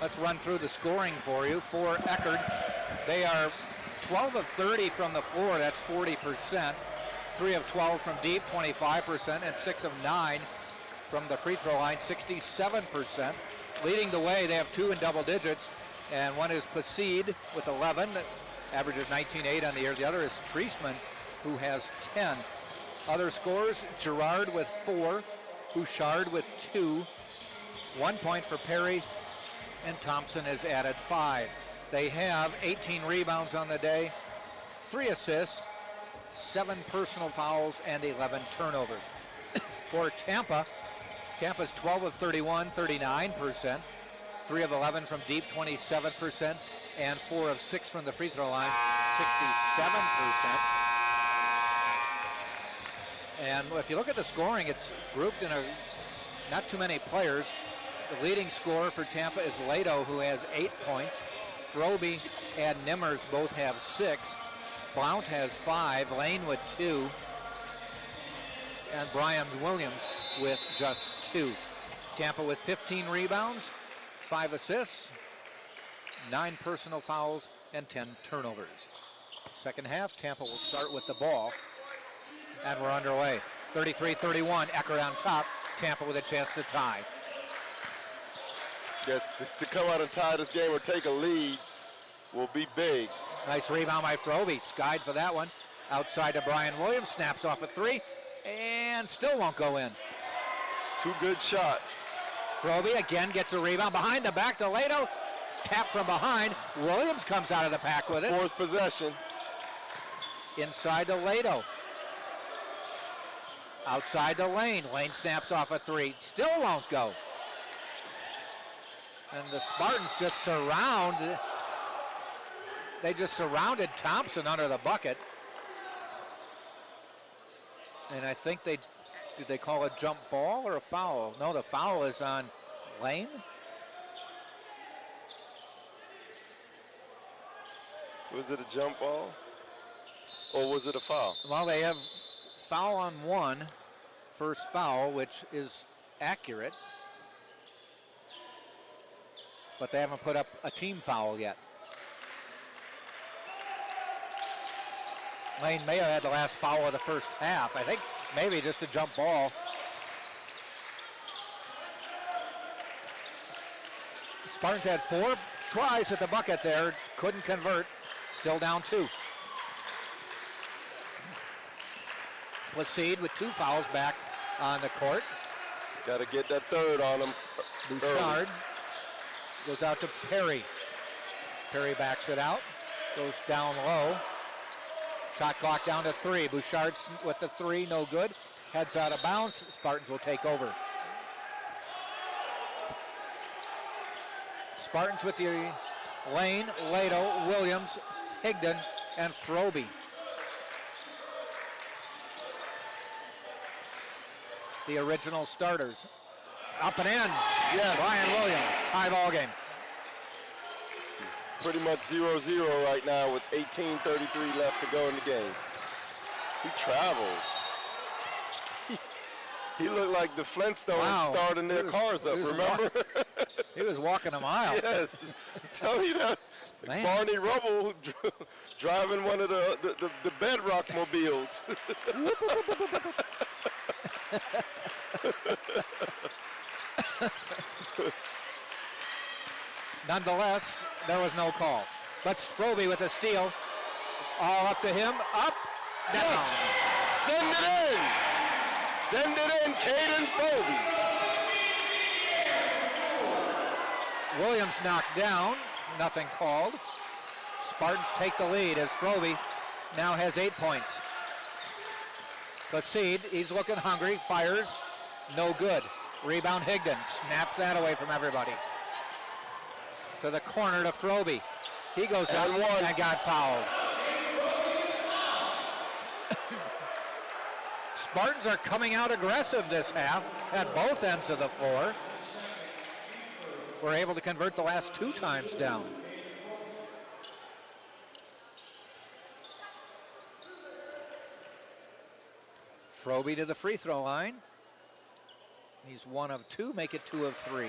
Let's run through the scoring for you. For Eckerd, they are 12 of 30 from the floor, that's 40%. 3 of 12 from deep, 25%, and 6 of 9 from the free throw line, 67%. Leading the way, they have 2 in double digits, and one is Placide with 11, averages 19.8 on the year. The other is Treisman, who has 10. Other scores, Girard with 4, Bouchard with 2, 1 point for Perry, and Thompson has added 5. They have 18 rebounds on the day, 3 assists, 7 personal fouls, and 11 turnovers. For Tampa, Tampa's 12 of 31, 39%, 3 of 11 from deep, 27%, and 4 of 6 from the free throw line, 67%. And if you look at the scoring, it's grouped in not too many players. The leading scorer for Tampa is Lato, who has 8 points. Froby and Nimmers both have 6. Blount has 5. Lane with 2. And Brian Williams with just 2. Tampa with 15 rebounds, 5 assists, 9 personal fouls, and 10 turnovers. Second half, Tampa will start with the ball. And we're underway. 33-31, Eckerd on top. Tampa with a chance to tie. Yes, to come out and tie this game or take a lead will be big. Nice rebound by Froby. Skied for that one. Outside to Brian Williams. Snaps off a 3. And still won't go in. 2 good shots. Froby again gets a rebound. Behind the back to Lato. Tap from behind. Williams comes out of the pack with it. 4th possession. Inside to Lato. Outside to Lane. Lane snaps off a 3. Still won't go. And the Spartans just surrounded Thompson under the bucket. And I think did they call a jump ball or a foul? No, the foul is on Lane. Was it a jump ball? Or was it a foul? Well, they have foul on 1, first foul, which is accurate. But they haven't put up a team foul yet. Lane may have had the last foul of the first half. I think maybe just a jump ball. Spartans had 4 tries at the bucket there. Couldn't convert. Still down 2. Placide with 2 fouls back on the court. Got to get that 3rd on him. Bouchard goes out to Perry. Perry backs it out. Goes down low. Shot clock down to 3. Bouchard with the 3, no good. Heads out of bounds. Spartans will take over. Spartans with the Lane, Lato, Williams, Higdon, and Froby. The original starters. Up and in. Yes. Brian Williams, tie ball game. Pretty much 0-0 right now with 18:33 left to go in the game. He travels. He looked like the Flintstones starting their cars up, remember? He was walking a mile. Yes. I'm telling you that. Man. Barney Rubble driving one of the Bedrock mobiles. Nonetheless, there was no call. But Froby with a steal. All up to him. Up. Down. Yes. Send it in. Send it in, Caden Froby. Williams knocked down. Nothing called. Spartans take the lead as Froby now has 8 points. Placide, he's looking hungry. Fires. No good. Rebound Higdon. Snaps that away from everybody. To the corner to Froby. He goes out and got fouled. Spartans are coming out aggressive this half at both ends of the floor. We're able to convert the last 2 times down. Froby to the free throw line. He's 1 of 2, make it 2 of 3.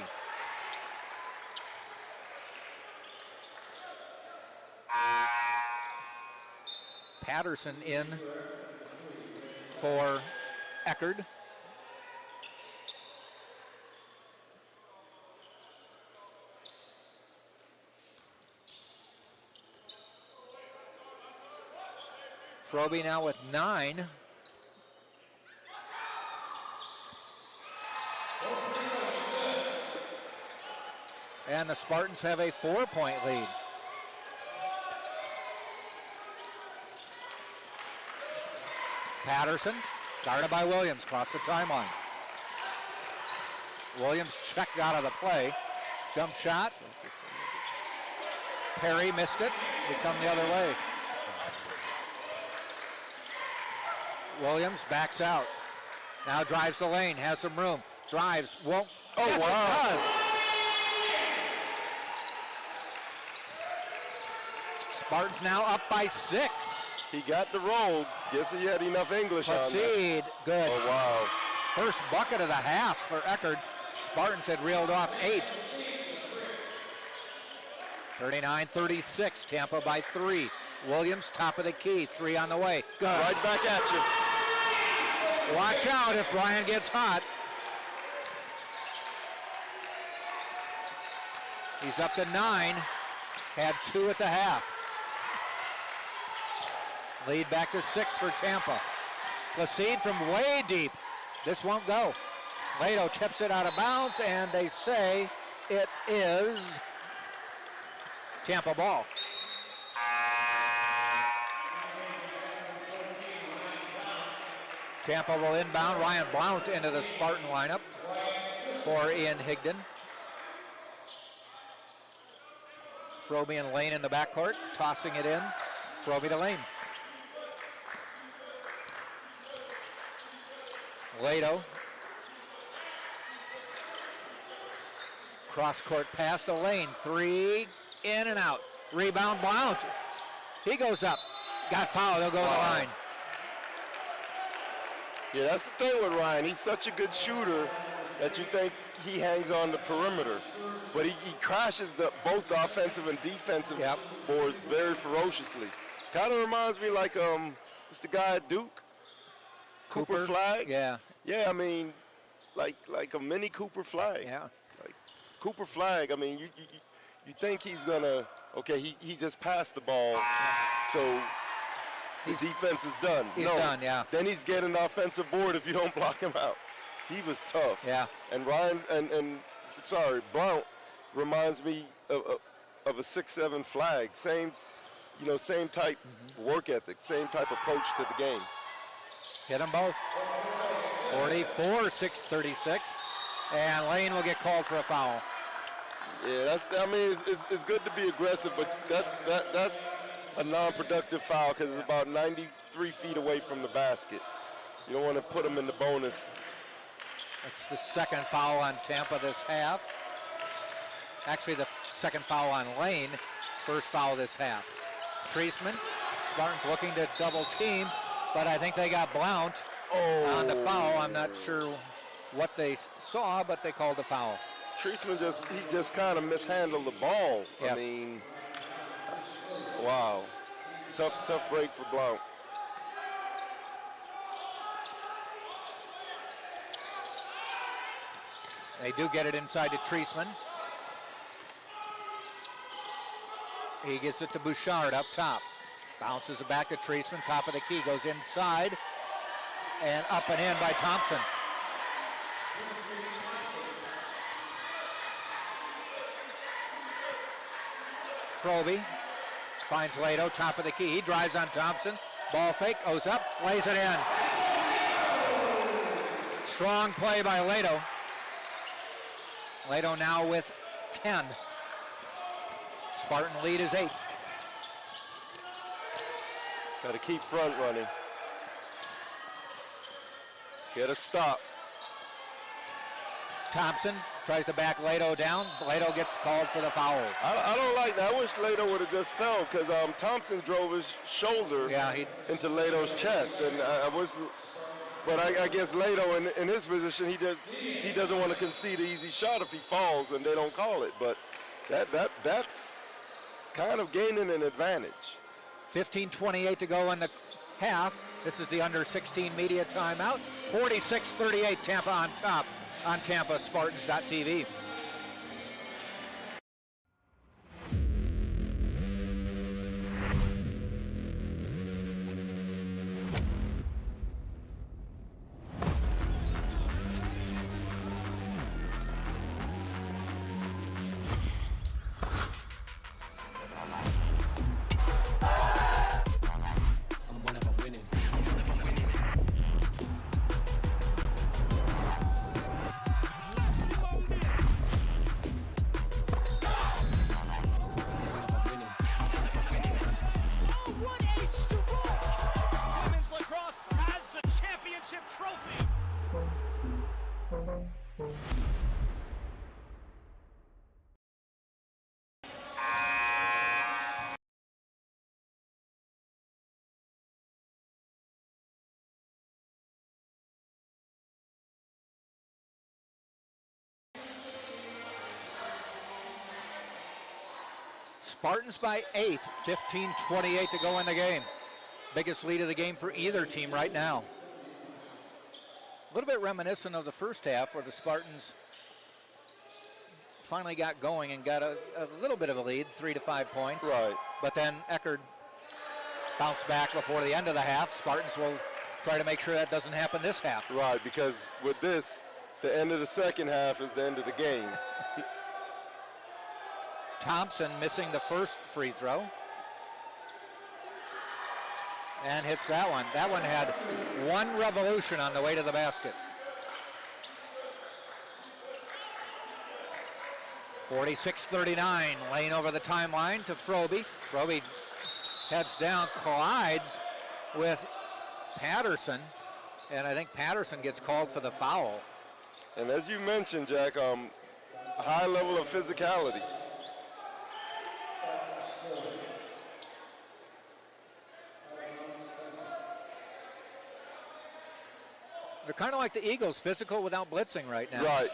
Patterson in for Eckerd. Froby now with 9. And the Spartans have a 4-point lead. Patterson, guarded by Williams, across the timeline. Williams checked out of the play. Jump shot. Perry missed it. They come the other way. Williams backs out. Now drives the lane, has some room. Drives, won't. Oh, yes, wow. it does. Spartans now up by 6. He got the roll. Guess he had enough English on that. Proceed, good. Oh, wow. First bucket of the half for Eckerd. Spartans had reeled off 8. 39-36, Tampa by 3. Williams, top of the key, 3 on the way. Good. Right back at you. Watch out if Brian gets hot. He's up to 9. Had 2 at the half. Lead back to 6 for Tampa. Placide from way deep. This won't go. Lato tips it out of bounds, and they say it is Tampa ball. Tampa will inbound. Ryan Blount into the Spartan lineup for Ian Higdon. Froby and Lane in the backcourt, tossing it in. Froby to Lane. Lato. Cross-court pass to Lane. 3, in and out. Rebound, Blount. He goes up. Got fouled, he'll go to the line. Yeah, that's the thing with Ryan. He's such a good shooter that you think he hangs on the perimeter. But he crashes both the offensive and defensive boards very ferociously. Kind of reminds me like it's the guy at Duke, Cooper Flag. Yeah. Yeah, I mean, like a mini Cooper Flag. Yeah. Like Cooper Flag. I mean, you think he's gonna he just passed the ball, so the defense is done. He's done, yeah. Then he's getting the offensive board if you don't block him out. He was tough. Yeah. And Ryan Blount reminds me of a 6'7" Flag. Same type work ethic, same type approach to the game. Hit them both. 44-36. And Lane will get called for a foul. Yeah, it's good to be aggressive, but that's a non-productive foul because it's about 93 feet away from the basket. You don't want to put them in the bonus. That's the second foul on Tampa this half. Actually, the second foul on Lane. First foul this half. Treisman, Spartans looking to double team, but I think they got Blount on the foul. I'm not sure what they saw, but they called the foul. Treisman just kind of mishandled the ball. Yep. I mean, wow. Tough break for Blount. They do get it inside to Treisman. He gets it to Bouchard up top. Bounces it back to Treisman, top of the key, goes inside, and up and in by Thompson. Froby finds Lato, top of the key. He drives on Thompson. Ball fake, goes up, lays it in. Strong play by Lato. Lato now with 10. Spartan lead is 8. Got to keep front running. Get a stop. Thompson tries to back Lato down. Lato gets called for the foul. I don't like that. I wish Lato would have just fell because Thompson drove his shoulder into Lato's chest. And But I guess Lato in his position, he doesn't want to concede an easy shot if he falls and they don't call it. But that's kind of gaining an advantage. 15:28 to go in the half. This is the under 16 media timeout. 46-38 Tampa on top on TampaSpartans.tv. Spartans by 8, 15:28 to go in the game. Biggest lead of the game for either team right now. A little bit reminiscent of the first half where the Spartans finally got going and got a little bit of a lead, 3 to 5 points. Right. But then Eckerd bounced back before the end of the half. Spartans will try to make sure that doesn't happen this half. Right, because with this, the end of the second half is the end of the game. Thompson missing the first free throw. And hits that one. That one had one revolution on the way to the basket. 46-39, Lane over the timeline to Froby. Froby heads down, collides with Patterson, and I think Patterson gets called for the foul. And as you mentioned, Jack, high level of physicality. They're kind of like the Eagles, physical without blitzing right now. Right,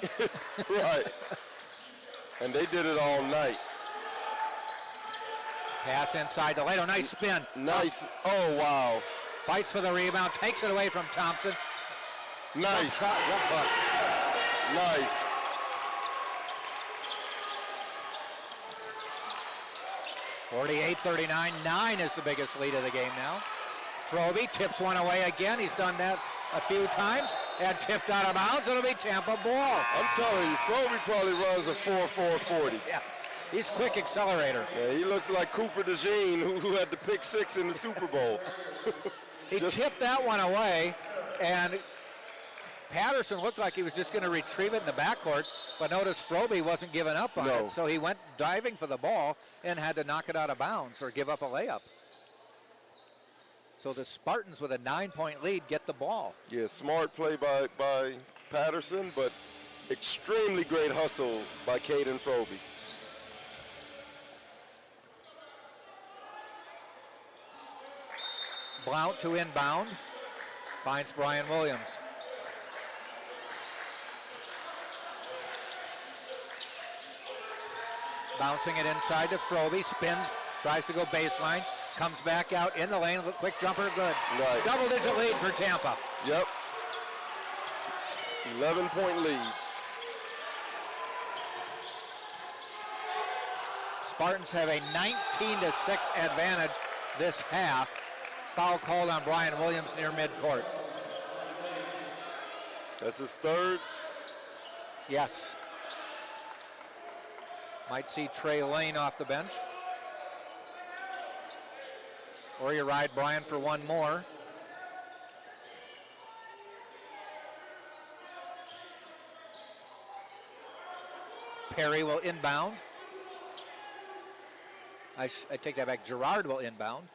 right. And they did it all night. Pass inside to Lato, nice spin. Nice, oh wow. Fights for the rebound, takes it away from Thompson. Nice, nice. (48-39), 9 is the biggest lead of the game now. Froby tips one away again. He's done that a few times and tipped out of bounds. It'll be Tampa ball. I'm telling you, Froby probably runs a 4.40. Yeah, he's quick accelerator. Yeah, he looks like Cooper DeJean, who had the pick six in the Super Bowl. He tipped that one away, and Patterson looked like he was just going to retrieve it in the backcourt, but notice Froby wasn't giving up on it, so he went diving for the ball and had to knock it out of bounds or give up a layup. So the Spartans with a 9-point lead get the ball. Yeah, smart play by Patterson, but extremely great hustle by Caden Froby. Blount to inbound, finds Brian Williams. Bouncing it inside to Froby, spins, tries to go baseline, comes back out in the lane, quick jumper, good. Right. Double-digit lead for Tampa. Yep. 11-point lead. Spartans have a 19-6 advantage this half. Foul called on Brian Williams near midcourt. That's his third. Yes. Might see Trey Lane off the bench. Or you ride Brian for one more. Perry will inbound. I take that back. Gerard will inbound.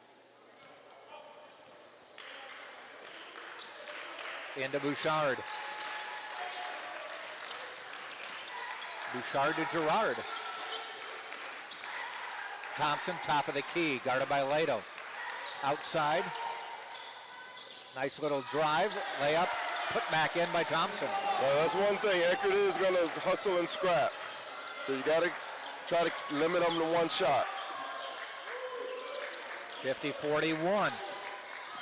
Into Bouchard. Bouchard to Gerard. Thompson, top of the key, guarded by Lato. Outside. Nice little drive, layup, put back in by Thompson. Well, that's one thing. Eckerd is going to hustle and scrap. So you got to try to limit them to one shot. 50-41.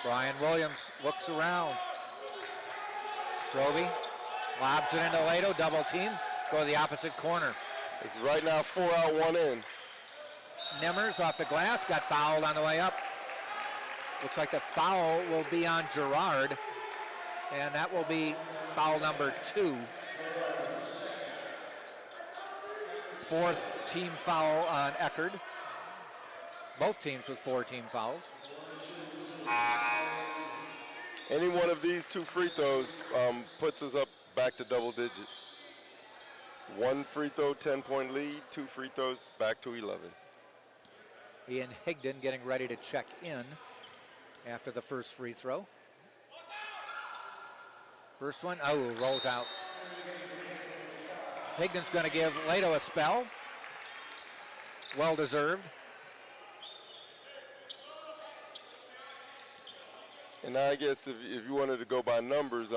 Brian Williams looks around. Roby lobs it into Lato, double team, go to the opposite corner. It's right now 4 out, 1 in. Nimmers off the glass, got fouled on the way up. Looks like the foul will be on Gerard, and that will be foul number 2. Fourth team foul on Eckerd. Both teams with 4 team fouls. Any one of these 2 free throws puts us up back to double digits. 1 free throw, 10-point lead. 2 free throws, back to 11. Ian Higdon getting ready to check in after the first free throw. First one, rolls out. Higdon's going to give Lato a spell. Well deserved. And I guess if you wanted to go by numbers,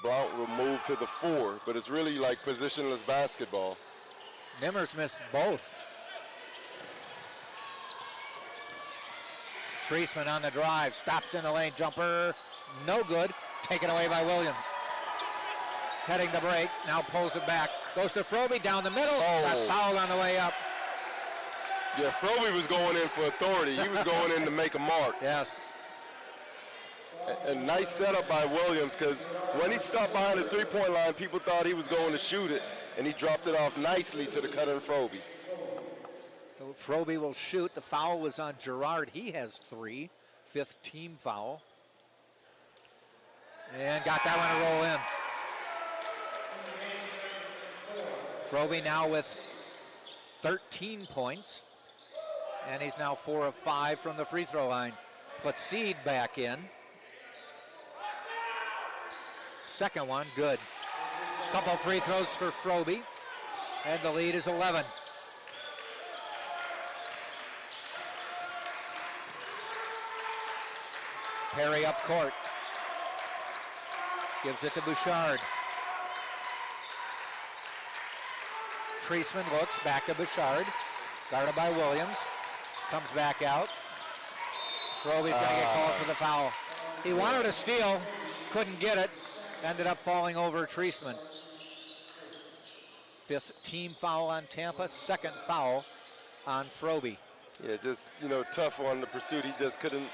Blount will move to the 4, but it's really like positionless basketball. Nimmers missed both. Treisman on the drive, stops in the lane, jumper, no good, taken away by Williams. Heading the break, now pulls it back, goes to Froby down the middle, got fouled on the way up. Yeah, Froby was going in for authority. He was going in to make a mark. Yes. A nice setup by Williams, because when he stopped behind the 3-point line, people thought he was going to shoot it, and he dropped it off nicely to the cutter Froby. So Froby will shoot. The foul was on Gerard. He has 3, 5th team foul. And got that one to roll in. Froby now with 13 points. And he's now 4 of 5 from the free throw line. Placide back in. Second one, good. Couple free throws for Froby. And the lead is 11. Perry up court. Gives it to Bouchard. Treisman looks back to Bouchard. Guarded by Williams. Comes back out. Froby's going to get called for the foul. He wanted to steal, couldn't get it. Ended up falling over Treisman. 5th team foul on Tampa, 2nd foul on Froby. Yeah, just, tough on the pursuit. He just couldn't,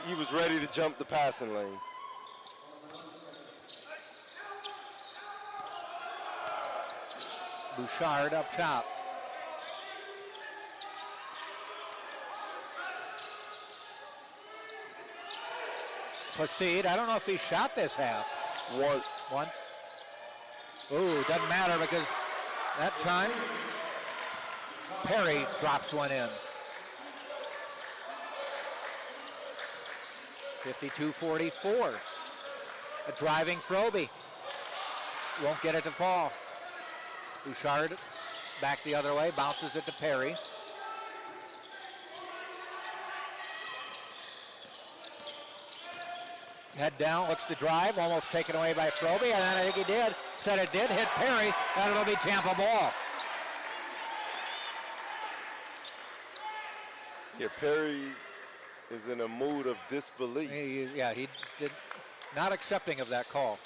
he was ready to jump the passing lane. Bouchard up top. Placide, I don't know if he shot this half. Once. Ooh, doesn't matter because that time Perry drops one in. 52-44. A driving Froby. Won't get it to fall. Bouchard back the other way, bounces it to Perry. Head down, looks to drive, almost taken away by Froby, and then I think he did. Said it did, hit Perry, and it'll be Tampa ball. Yeah, Perry is in a mood of disbelief. He did not accepting of that call.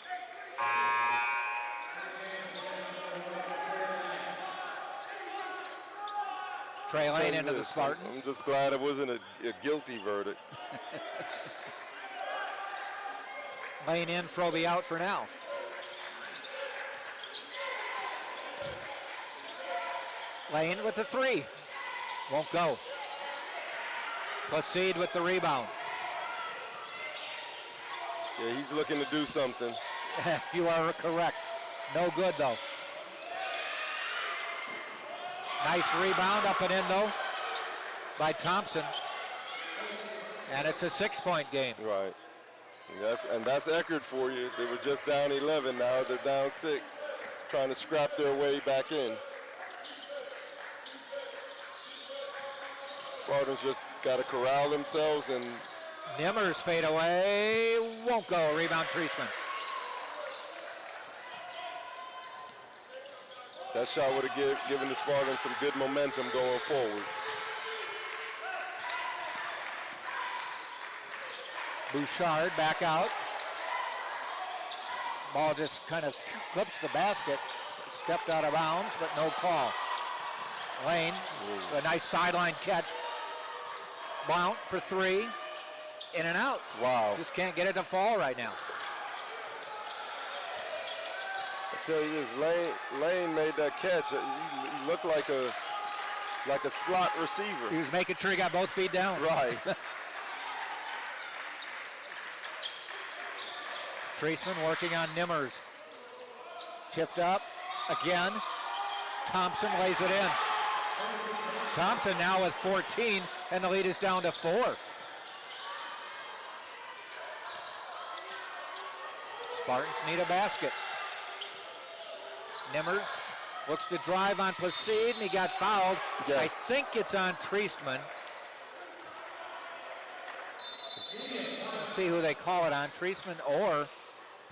Trey Lane into the Spartans. I'm just glad it wasn't a guilty verdict. Lane in, Froby out for now. Lane with the 3. Won't go. Placide with the rebound. Yeah, he's looking to do something. You are correct. No good, though. Nice rebound up and in, though, by Thompson. And it's a 6-point game. Right. And that's Eckerd for you. They were just down 11. Now they're down 6. Trying to scrap their way back in. Spartans just got to corral themselves and Nimmers fade away, won't go. Rebound Treisman. That shot would have given the Spartans some good momentum going forward. Bouchard back out. Ball just kind of clips the basket. Stepped out of bounds, but no call. Lane, a nice sideline catch. Blount for three. In and out. Wow. Just can't get it to fall right now. I tell you this, Lane made that catch. He looked like a slot receiver. He was making sure he got both feet down. Right. Treisman working on Nimmers. Tipped up again. Thompson lays it in. Thompson now with 14, and the lead is down to 4. Spartans need a basket. Nimmers looks to drive on Placide, and he got fouled. Yes. I think it's on Treisman. Let's see who they call it on, Treisman or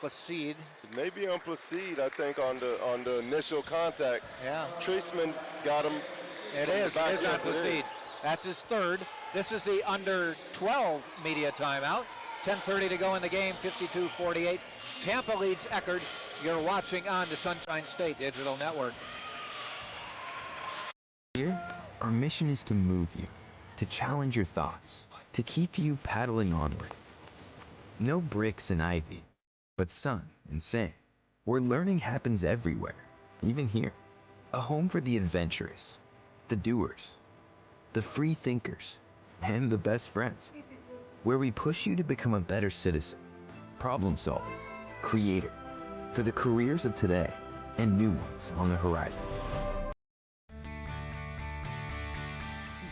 Placide. Maybe on Placide, I think, on the initial contact. Yeah. Treisman got him. It is on Yes, it Placide. is. That's his third. This is the under 12 media timeout. 10:30 to go in the game, 52-48. Tampa leads Eckerd. You're watching on the Sunshine State Digital Network. Here, our mission is to move you, to challenge your thoughts, to keep you paddling onward. No bricks and ivy, but sun and sand, where learning happens everywhere, even here. A home for the adventurous, the doers, the free thinkers, and the best friends. Where we push you to become a better citizen, problem solver, creator, for the careers of today and new ones on the horizon.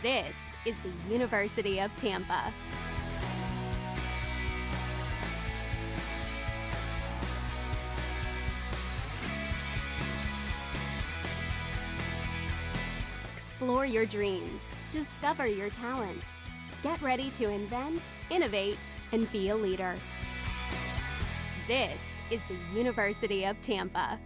This is the University of Tampa. Explore your dreams. Discover your talents. Get ready to invent, innovate, and be a leader. This is the University of Tampa.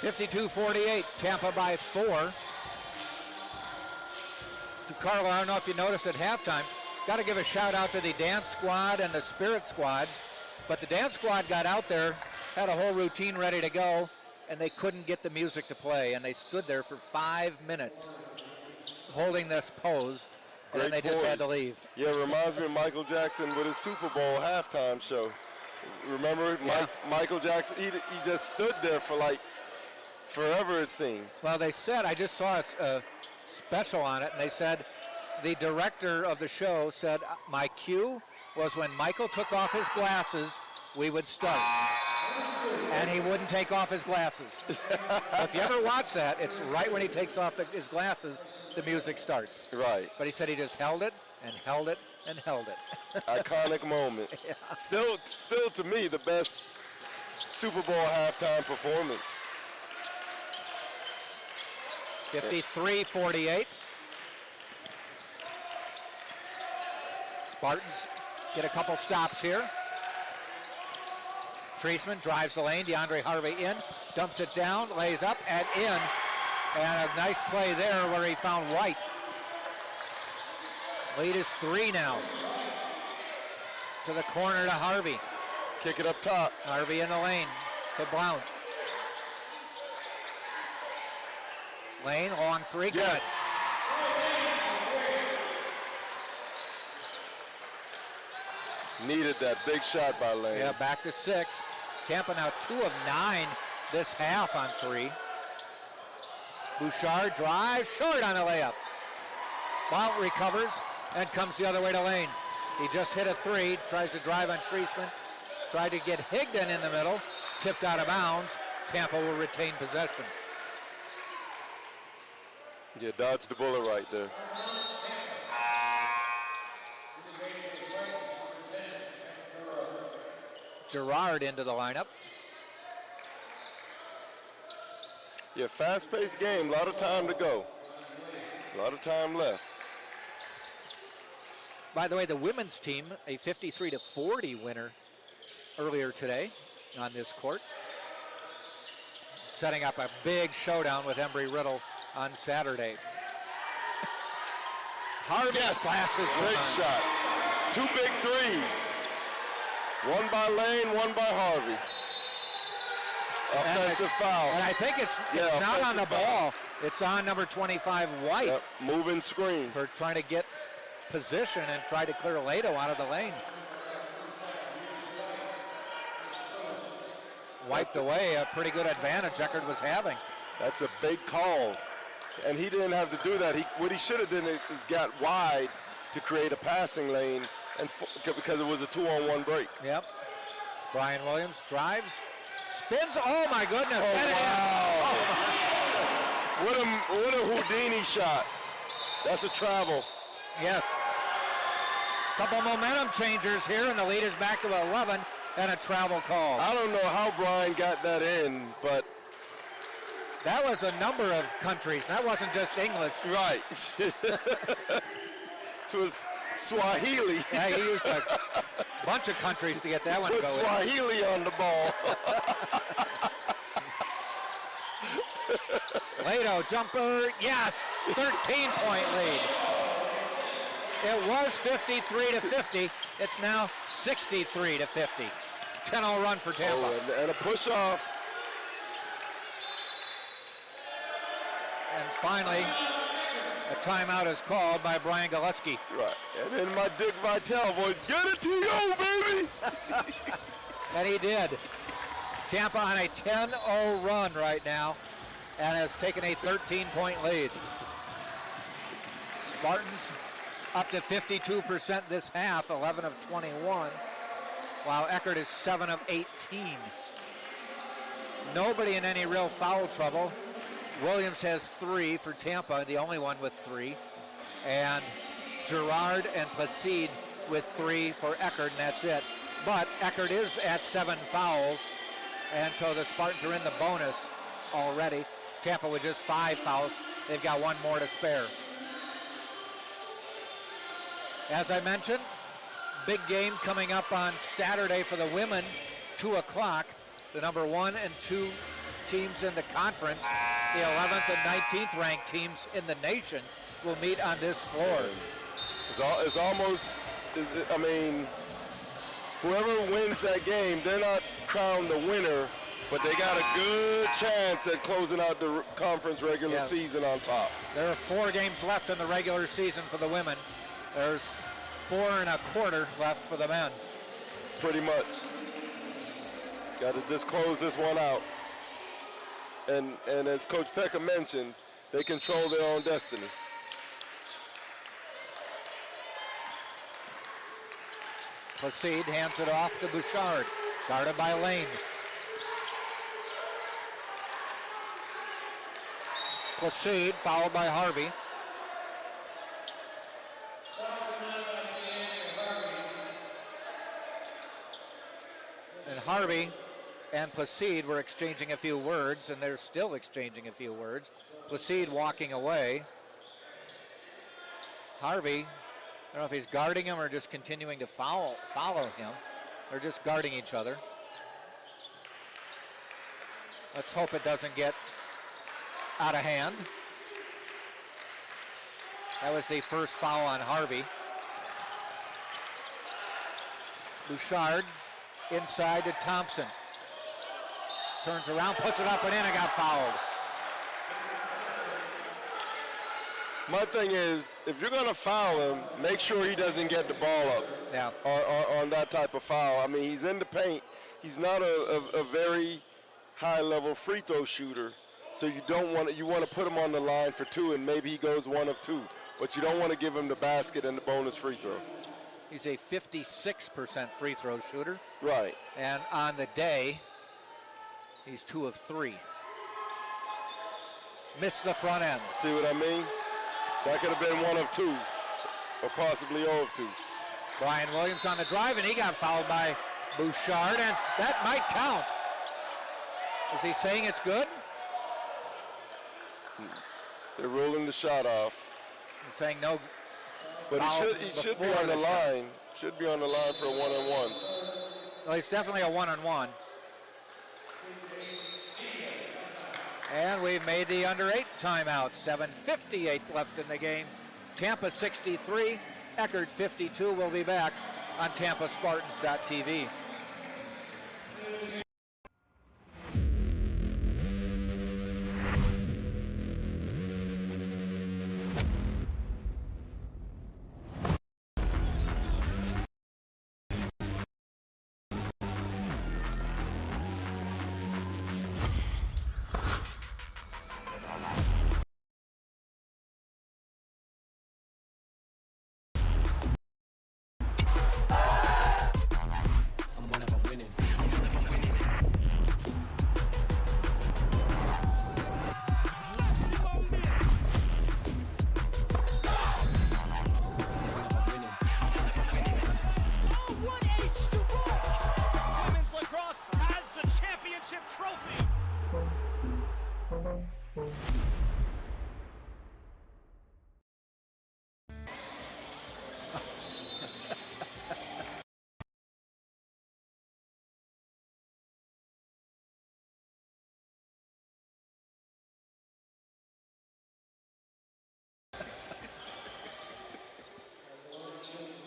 (52-48), Tampa by 4. DeCarlo, I don't know if you noticed at halftime, got to give a shout out to the dance squad and the spirit squads, but the dance squad got out there, had a whole routine ready to go, and they couldn't get the music to play, and they stood there for 5 minutes holding this pose, and then they just had to leave. Yeah, it reminds me of Michael Jackson with his Super Bowl halftime show. Remember, Yeah. Michael Jackson, he just stood there for like forever, it seemed. Well, they said, I just saw a special on it, and they said, the director of the show said, my cue was when Michael took off his glasses, we would start. And he wouldn't take off his glasses. If you ever watch that, it's right when he takes off his glasses, the music starts. Right. But he said he just held it and held it and held it. Iconic moment. Yeah. Still to me, the best Super Bowl halftime performance. 53-48. Spartans get a couple stops here. Treisman drives the lane, DeAndre Harvey in, dumps it down, lays up and in. And a nice play there where he found White. Lead is 3 now. To the corner to Harvey. Kick it up top. Harvey in the lane to Blount. Lane, long three, good. Yes. Needed that big shot by Lane. Yeah, back to 6. Tampa now 2 of 9 this half on 3. Bouchard drives short on a layup. Blount recovers and comes the other way to Lane. He just hit a 3, tries to drive on Treisman. Tried to get Higdon in the middle, tipped out of bounds. Tampa will retain possession. Yeah, dodged the bullet right there. Gerard into the lineup. Yeah, fast-paced game, a lot of time to go. A lot of time left. By the way, the women's team, a 53-40 winner earlier today on this court. Setting up a big showdown with Embry-Riddle on Saturday. Harvey's glasses Big shot. 2 big threes. One by Lane, one by Harvey. Offensive foul. And I think it's not on the ball. It's on number 25, White. Yep, moving screen. For trying to get position and try to clear Lato out of the lane. Wiped away a pretty good advantage Eckerd was having. That's a big call. And he didn't have to do that. What he should have done is got wide to create a passing lane and because it was a 2-on-1 break. Yep. Brian Williams drives, spins. Oh my goodness. Oh, wow. What a Houdini shot. That's a travel. Yes. Couple momentum changers here, and the lead is back to 11, and a travel call. I don't know how Brian got that in, but that was a number of countries. That wasn't just English. Right. It was Swahili. Yeah, he used a bunch of countries to get that one to Put go Swahili on the ball. Lato jumper, yes, 13-point lead. It was 53-50. It's now 63-50. 10-0 run for Tampa. Oh, and a push off. And finally, a timeout is called by Brian Gillespie. Right. And then my Dick Vitale voice, get it to you, baby. And he did. Tampa on a 10-0 run right now and has taken a 13-point lead. Spartans up to 52% this half, 11 of 21, while Eckerd is 7 of 18. Nobody in any real foul trouble. Williams has 3 for Tampa, the only one with 3. And Gerard and Placide with 3 for Eckerd, and that's it. But Eckerd is at 7 fouls, and so the Spartans are in the bonus already. Tampa with just 5 fouls. They've got 1 more to spare. As I mentioned, big game coming up on Saturday for the women, 2 o'clock. The number 1 and 2 teams in the conference, the 11th and 19th ranked teams in the nation, will meet on this floor. It's almost, I mean, whoever wins that game, they're not crowned the winner, but they got a good chance at closing out the conference regular season on top. There are 4 games left in the regular season for the women. There's 4 1/4 left for the men. Pretty much. Got to just close this one out. And as Coach Pecca mentioned, they control their own destiny. Placide hands it off to Bouchard, guarded by Lane. Placide followed by Harvey. And Harvey and Placide were exchanging a few words, and they're still exchanging a few words. Placide walking away. Harvey, I don't know if he's guarding him or just continuing to follow him. They're just guarding each other. Let's hope it doesn't get out of hand. That was the first foul on Harvey. Bouchard inside to Thompson. Turns around, puts it up and in, and got fouled. My thing is, if you're going to foul him, make sure he doesn't get the ball up. Yeah. On that type of foul. I mean, he's in the paint. He's not a very high-level free throw shooter, so you don't want to. You want to put him on the line for 2, and maybe he goes 1 of 2. But you don't want to give him the basket and the bonus free throw. He's a 56% free throw shooter. Right. And on the day, he's 2 of 3. Missed the front end. See what I mean? That could have been 1 of 2, or possibly 0 of 2. Brian Williams on the drive, and he got fouled by Bouchard, and that might count. Is he saying it's good? They're ruling the shot off. saying no. But he should be on the line. Should be on the line for a one-on-one. Well, he's definitely a one-on-one. And we've made the under 8 timeout. 7:58 left in the game. Tampa 63, Eckerd 52. We'll be back on TampaSpartans.tv. Trophy.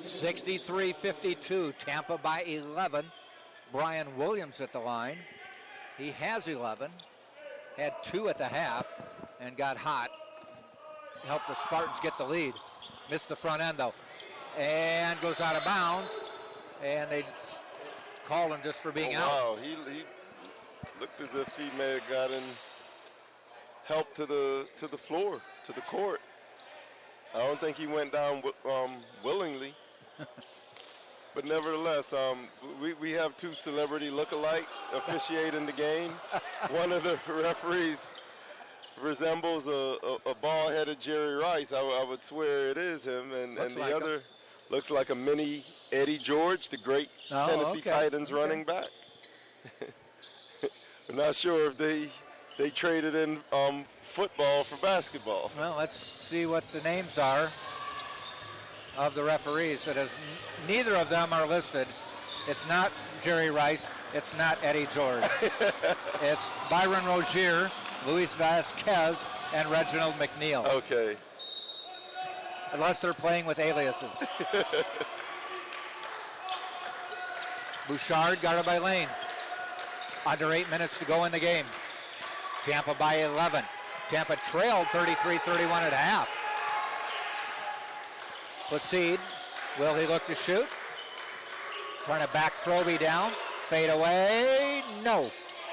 63-52, Tampa by 11. Brian Williams at the line. He has 11, had 2 at the half, and got hot. Helped the Spartans get the lead. Missed the front end, though. And goes out of bounds, and they called him just for being out. Wow, he looked as if he may have gotten help to the floor, to the court. I don't think he went down willingly. But nevertheless, we have 2 celebrity lookalikes officiating the game. One of the referees resembles a bald-headed Jerry Rice. I would swear it is him. And the other looks like a mini Eddie George, the great Tennessee Titans running back. I'm not sure if they traded in football for basketball. Well, let's see what the names are of the referees. It is, neither of them are listed. It's not Jerry Rice. It's not Eddie George. It's Byron Rozier, Luis Vasquez, and Reginald McNeil. Okay. Unless they're playing with aliases. Bouchard guarded by Lane. Under 8 minutes to go in the game. Tampa by 11. Tampa trailed 33-31 at half. Placide, will he look to shoot? Trying to back Throby down. Fade away, no.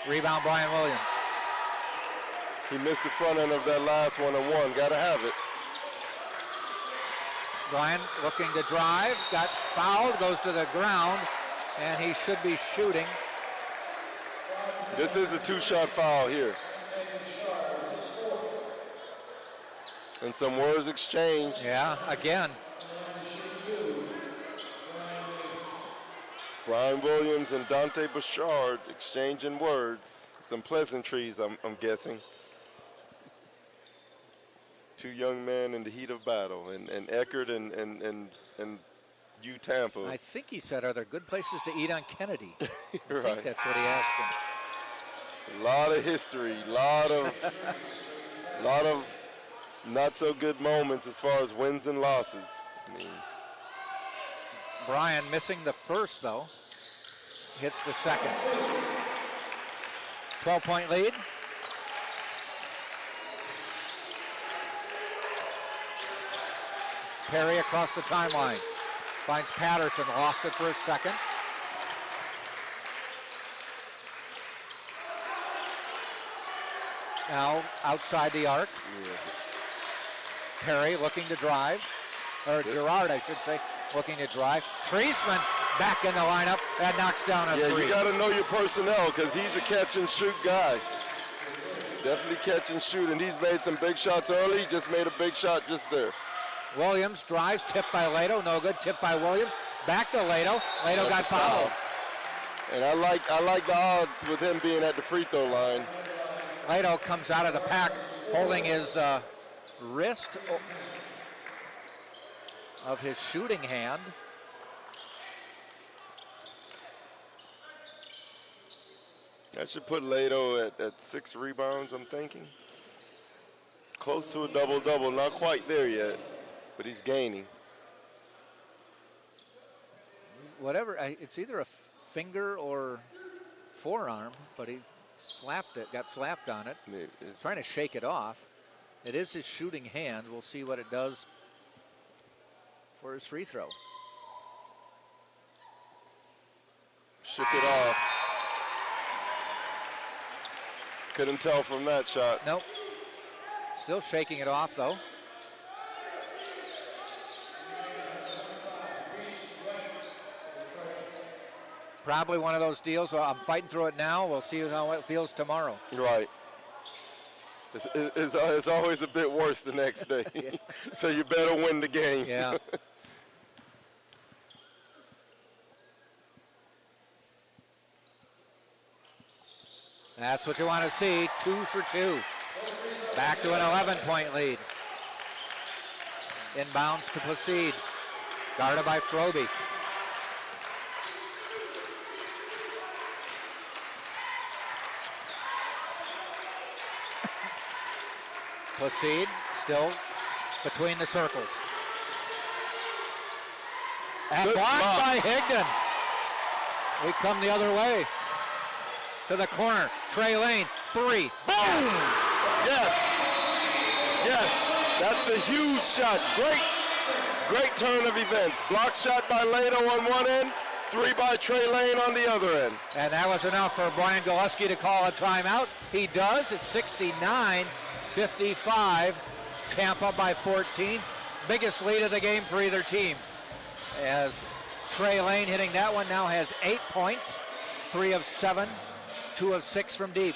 Rebound Brian Williams. He missed the front end of that last one-on-one. Got to have it. Brian looking to drive, got fouled, goes to the ground, and he should be shooting. This is a 2-shot foul here. And some words exchanged. Yeah, again. Brian Williams and Dante Bouchard exchanging words. Some pleasantries, I'm guessing. 2 young men in the heat of battle. And Eckerd and U Tampa. I think he said, are there good places to eat on Kennedy? I Right. think that's what he asked him. A lot of history, lot of not so good moments as far as wins and losses. I mean, Brian missing the first, though. Hits the second. 12-point lead. Perry across the timeline. Finds Patterson, lost it for a second. Now outside the arc. yeah. Perry looking to drive. Or Gerard, I should say, looking to drive. Treisman back in the lineup. That knocks down a 3. You got to know your personnel because he's a catch and shoot guy. Definitely catch and shoot, and he's made some big shots early. Just made a big shot just there. Williams drives, tipped by Lato, no good. Tipped by Williams. Back to Lato. Lato got fouled. And I like the odds with him being at the free throw line. Lato comes out of the pack holding his wrist. of his shooting hand. That should put Lato at 6 rebounds, I'm thinking. Close to a double-double, not quite there yet, but he's gaining. Whatever, it's either a finger or forearm, but he slapped it, got slapped on it. It's Trying to shake it off. It is his shooting hand. We'll see what it does for his free throw. shook it off. Couldn't tell from that shot. Nope. Still shaking it off, though. Probably one of those deals. Well, I'm fighting through it now. We'll see how it feels tomorrow. Right. It's always a bit worse the next day. Yeah. So you better win the game. Yeah. That's what you want to see. 2 for 2. Back to an 11-point lead. Inbounds to Placide. Guarded by Froby. Placide still between the circles. And Good blocked block. by Higdon. We come the other way. To the corner. Trey Lane, 3. Boom! Yes. Yes. That's a huge shot. Great turn of events. Block shot by Lato on one end, 3 by Trey Lane on the other end. And that was enough for Brian Gillespie to call a timeout. He does. It's 69-55. Tampa by 14. Biggest lead of the game for either team. As Trey Lane hitting that one now has 8 points. 3 of 7. 2 of 6 from deep.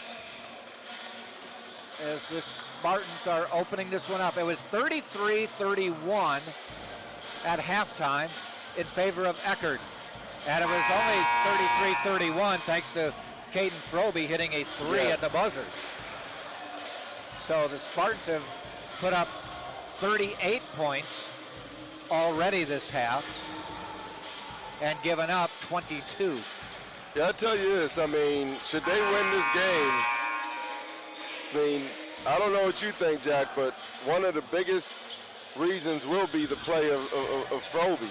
As the Spartans are opening this one up. It was 33-31 at halftime in favor of Eckerd. And it was only 33-31 thanks to Caden Froby hitting a 3 Yes. at the buzzer. So the Spartans have put up 38 points already this half and given up 22. Yeah, I'll tell you this. I mean, should they win this game, I mean, I don't know what you think, Jack, but one of the biggest reasons will be the play of Froby.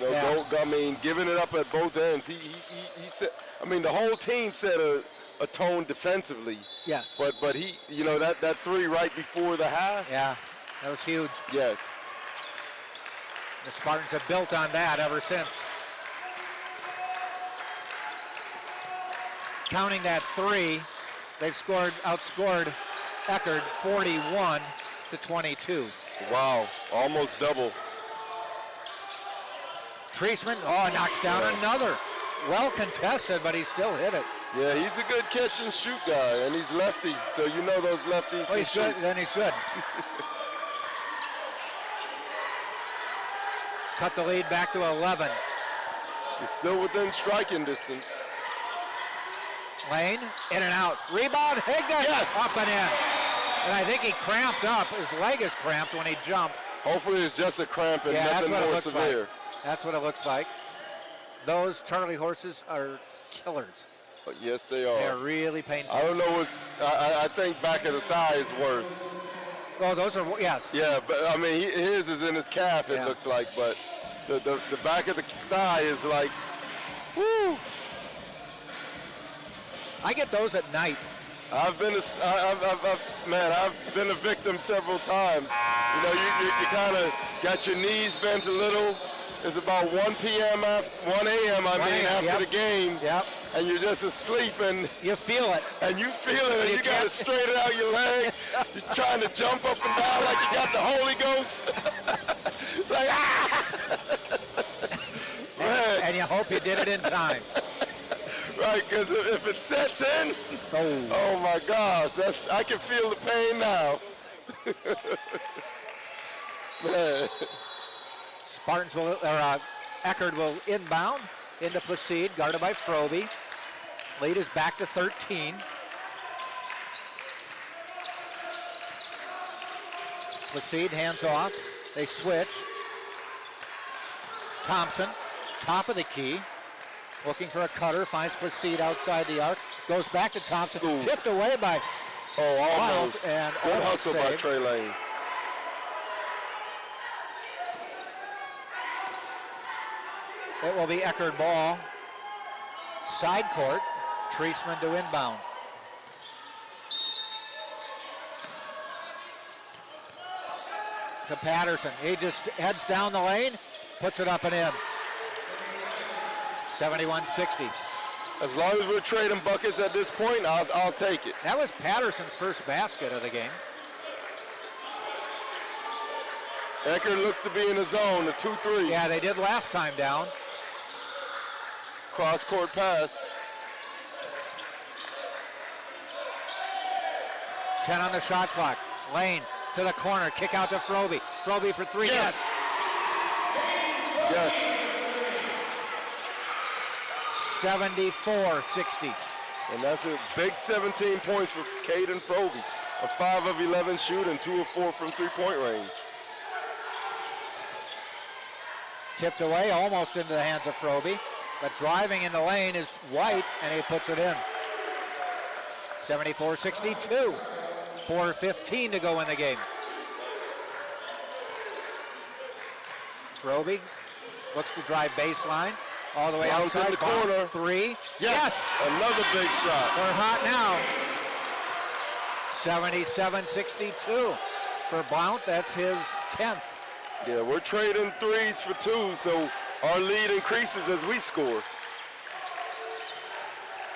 You know, Yeah. I mean, giving it up at both ends. He said, I mean, the whole team set a tone defensively. Yes. But he, you know, that 3 right before the half. Yeah, that was huge. Yes. The Spartans have built on that ever since. Counting that 3, they've outscored Eckerd 41-22. Wow, almost double. Treisman, knocks down another. Well contested, but he still hit it. Yeah, he's a good catch and shoot guy, and he's lefty, so you know those lefties Oh, can he's shoot. good. Then he's good. Cut the lead back to 11. He's still within striking distance. Lane, in and out. Rebound, Higdon. Yes! Up and in. And I think he cramped up. His leg is cramped when he jumped. Hopefully it's just a cramp and Yeah, that's nothing what it more looks severe. like. That's what it looks like. Those Charlie horses are killers. But yes, they are. They're really painful. I don't know I think back of the thigh is worse. Oh, those are, yes. Yeah, but I mean, his is in his calf, it Yeah. looks like, but the back of the thigh is like, whoo. I get those at night. I've been a victim several times. You know, you kind of got your knees bent a little. It's about 1 p.m. 1 a.m. After Yep. the game, Yep. and you're just asleep, and You feel it. you feel it, and You you got to can't- straighten out your leg. You're trying to jump up and down like you got the Holy Ghost. Like, ah! Man, And you hope you did it in time. right, because if it sets in, oh my gosh, I can feel the pain now. Man. Spartans will, Eckerd will inbound into Placide, guarded by Froby. Lead is back to 13. Placide hands off. They switch. Thompson, top of the key, looking for a cutter, finds Placide outside the arc, goes back to Thompson, tipped away by Almost. and Good almost hustle by saved. Trey Lane. It will be Eckerd ball. Side court, Treisman to inbound. To Patterson. He just heads down the lane, puts it up and in. 71-60. As long as we're trading buckets at this point, I'll take it. That was Patterson's first basket of the game. Eckerd looks to be in the zone, the 2-3. Yeah, they did last time down. Cross-court pass. 10 on the shot clock. Lane to the corner, kick out to Froby. Froby for three. Yes. Yes. 74-60. And that's a big 17 points for Caden Froby. A 5 of 11 shoot and 2 of 4 from three-point range. Tipped away, almost into the hands of Froby. But driving in the lane is White, and he puts it in. 74-62. 4:15 to go in the game. Froby looks to drive baseline. All the way Bounce outside. in the corner. Three. Yes. Another big shot. They're hot now. 77-62 for Blount. That's his 10th. Yeah, we're trading threes for twos, so our lead increases as we score.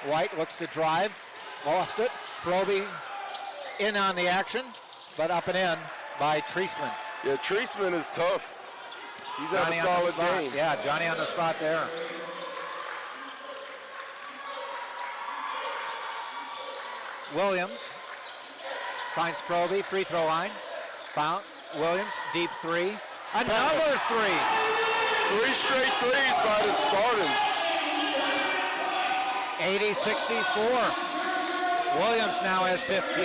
White looks to drive. Lost it. Froby in on the action, but up and in by Treisman. Yeah, Treisman is tough. He's had Johnny a on the solid spot. game. Yeah, Johnny on the spot there. Williams finds Froby, free throw line. Found Williams, deep three. Another three. 3 straight threes by the Spartans. 80-64. Williams now has 15.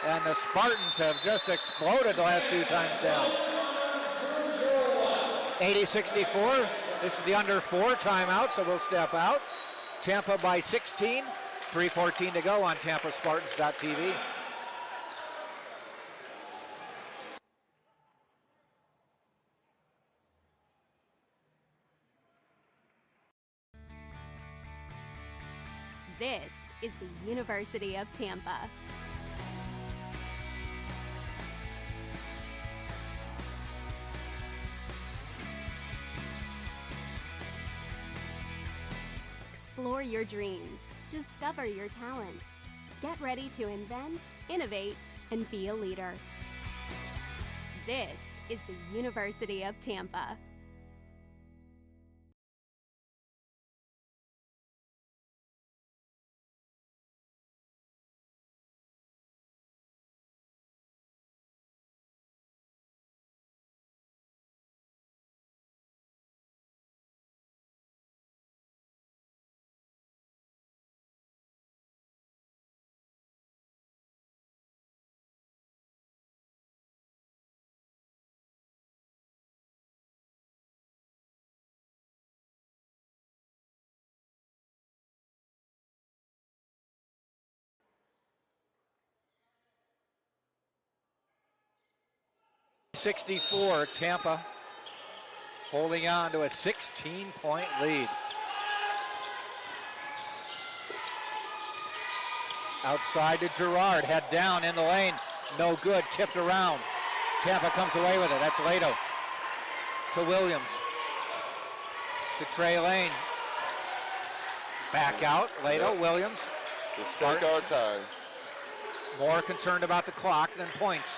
And the Spartans have just exploded the last few times down. 80-64. This is the under 4 timeout, so we'll step out. Tampa by 16. 3:14 to go on TampaSpartans.tv. This is the University of Tampa. Explore your dreams. Discover your talents. Get ready to invent, innovate, and be a leader. This is the University of Tampa. .64, Tampa holding on to a 16-point lead. Outside to Gerard, head down in the lane, no good, tipped around. Tampa comes away with it, that's Lato. To Williams, to Trey Lane. Back out, Lato, Williams. Let's take our time. More concerned about the clock than points.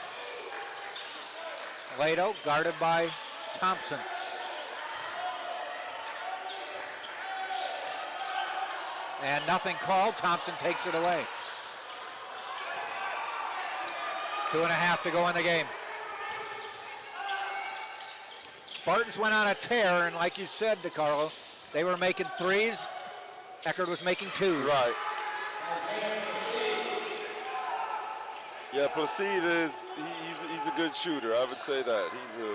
Lato guarded by Thompson. And nothing called. Thompson takes it away. 2.5 to go in the game. Spartans went on a tear, and like you said, DeCarlo, they were making threes. Eckerd was making twos. Right. Yeah, Placide he's a good shooter. I would say that. He's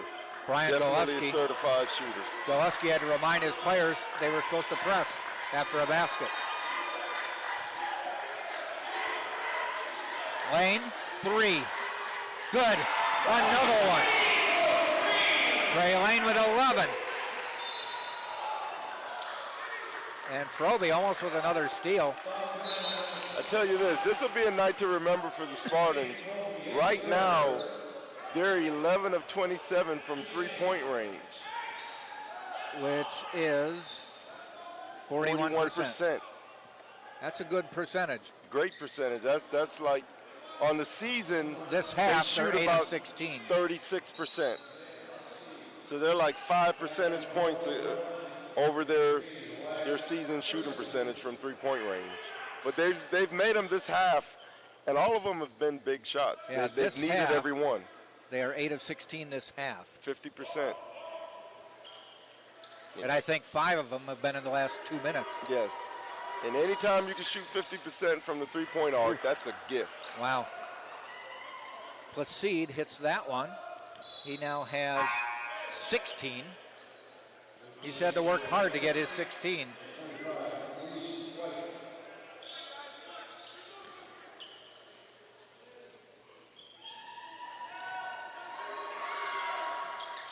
Brian definitely a Gillespie. certified shooter. Gillespie had to remind his players they were supposed to press after a basket. Lane, 3. Good. Another one. Trey Lane with 11. And Froby almost with another steal. I tell you this will be a night to remember for the Spartans. Right now, they're 11 of 27 from three-point range. Which is 41%. That's a good percentage. Great percentage. That's like, on the season, This they half, shoot they're 8 about of 16. 36%. So they're like 5 percentage points over their season shooting percentage from three-point range. But they've made them this half, and all of them have been big shots. Yeah, They've this needed half, every one. They are 8 of 16 this half. 50%. And I think 5 of them have been in the last 2 minutes. Yes. And anytime you can shoot 50% from the three-point arc, that's a gift. Wow. Placide hits that one. He now has 16. He's had to work hard to get his 16.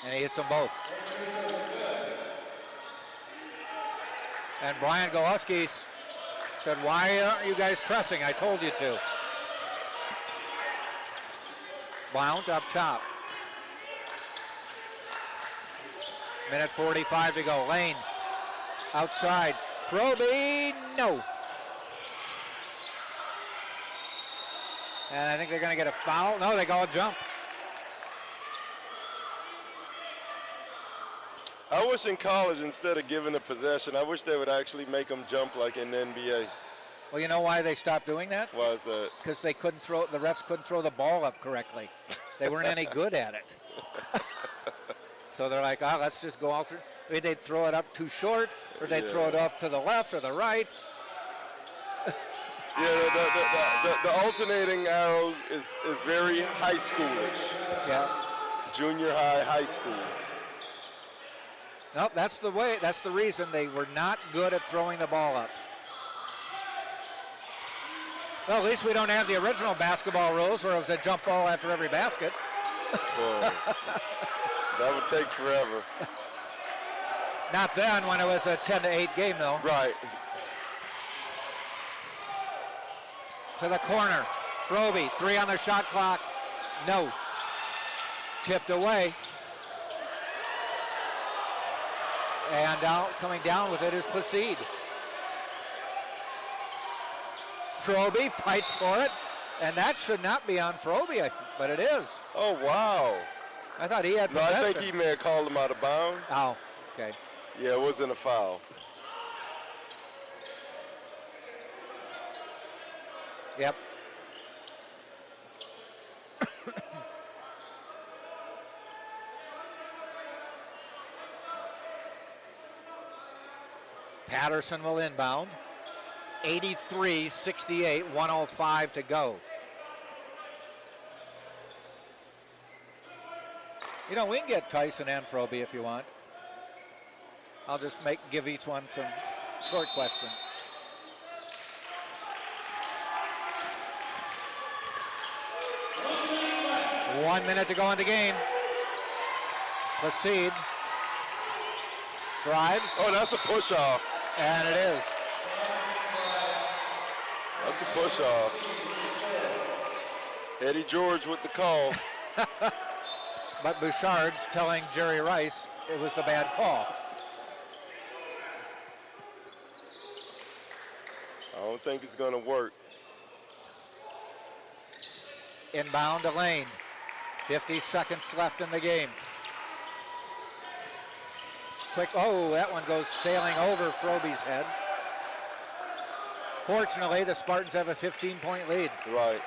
And he hits them both. And Brian Gillespie said, why aren't you guys pressing? I told you to. Blount up top. Minute 45 to go. Lane outside. Froby, no. And I think they're going to get a foul. No, they go a jump. I wish in college, instead of giving a possession, I wish they would actually make them jump like in the NBA. Well, you know why they stopped doing that? Why is that? Because they couldn't throw, the refs couldn't throw the ball up correctly. They weren't any good at it. So they're like, oh, let's just go alter. Maybe they'd throw it up too short, or they'd throw it off to the left or the right. Yeah, the alternating arrow is very high schoolish. Yeah. Junior high, high school. Nope, that's the way. That's the reason they were not good at throwing the ball up. Well, at least we don't have the original basketball rules where it was a jump ball after every basket. Boy, that would take forever. Not then when it was a 10-8 game, though. Right. To the corner. Froby, 3 on the shot clock. No. Tipped away. And coming down with it is Placide. Froby fights for it, and that should not be on Froby, but it is. Oh, wow. I thought he had No, possession. I think he may have called him out of bounds. Oh, okay. Yeah, it wasn't a foul. Yep. Patterson will inbound. 83-68, 105 to go. You know, we can get Tyson and Froby if you want. I'll just give each one some short questions. One minute to go in the game. Placide drives. Oh, that's a push-off. And it is. That's a push-off. Eddie George with the call. But Bouchard's telling Jerry Rice it was the bad call. I don't think it's going to work. Inbound to Lane. 50 seconds left in the game. Quick, oh, that one goes sailing over Froby's head. Fortunately, the Spartans have a 15-point lead. Right.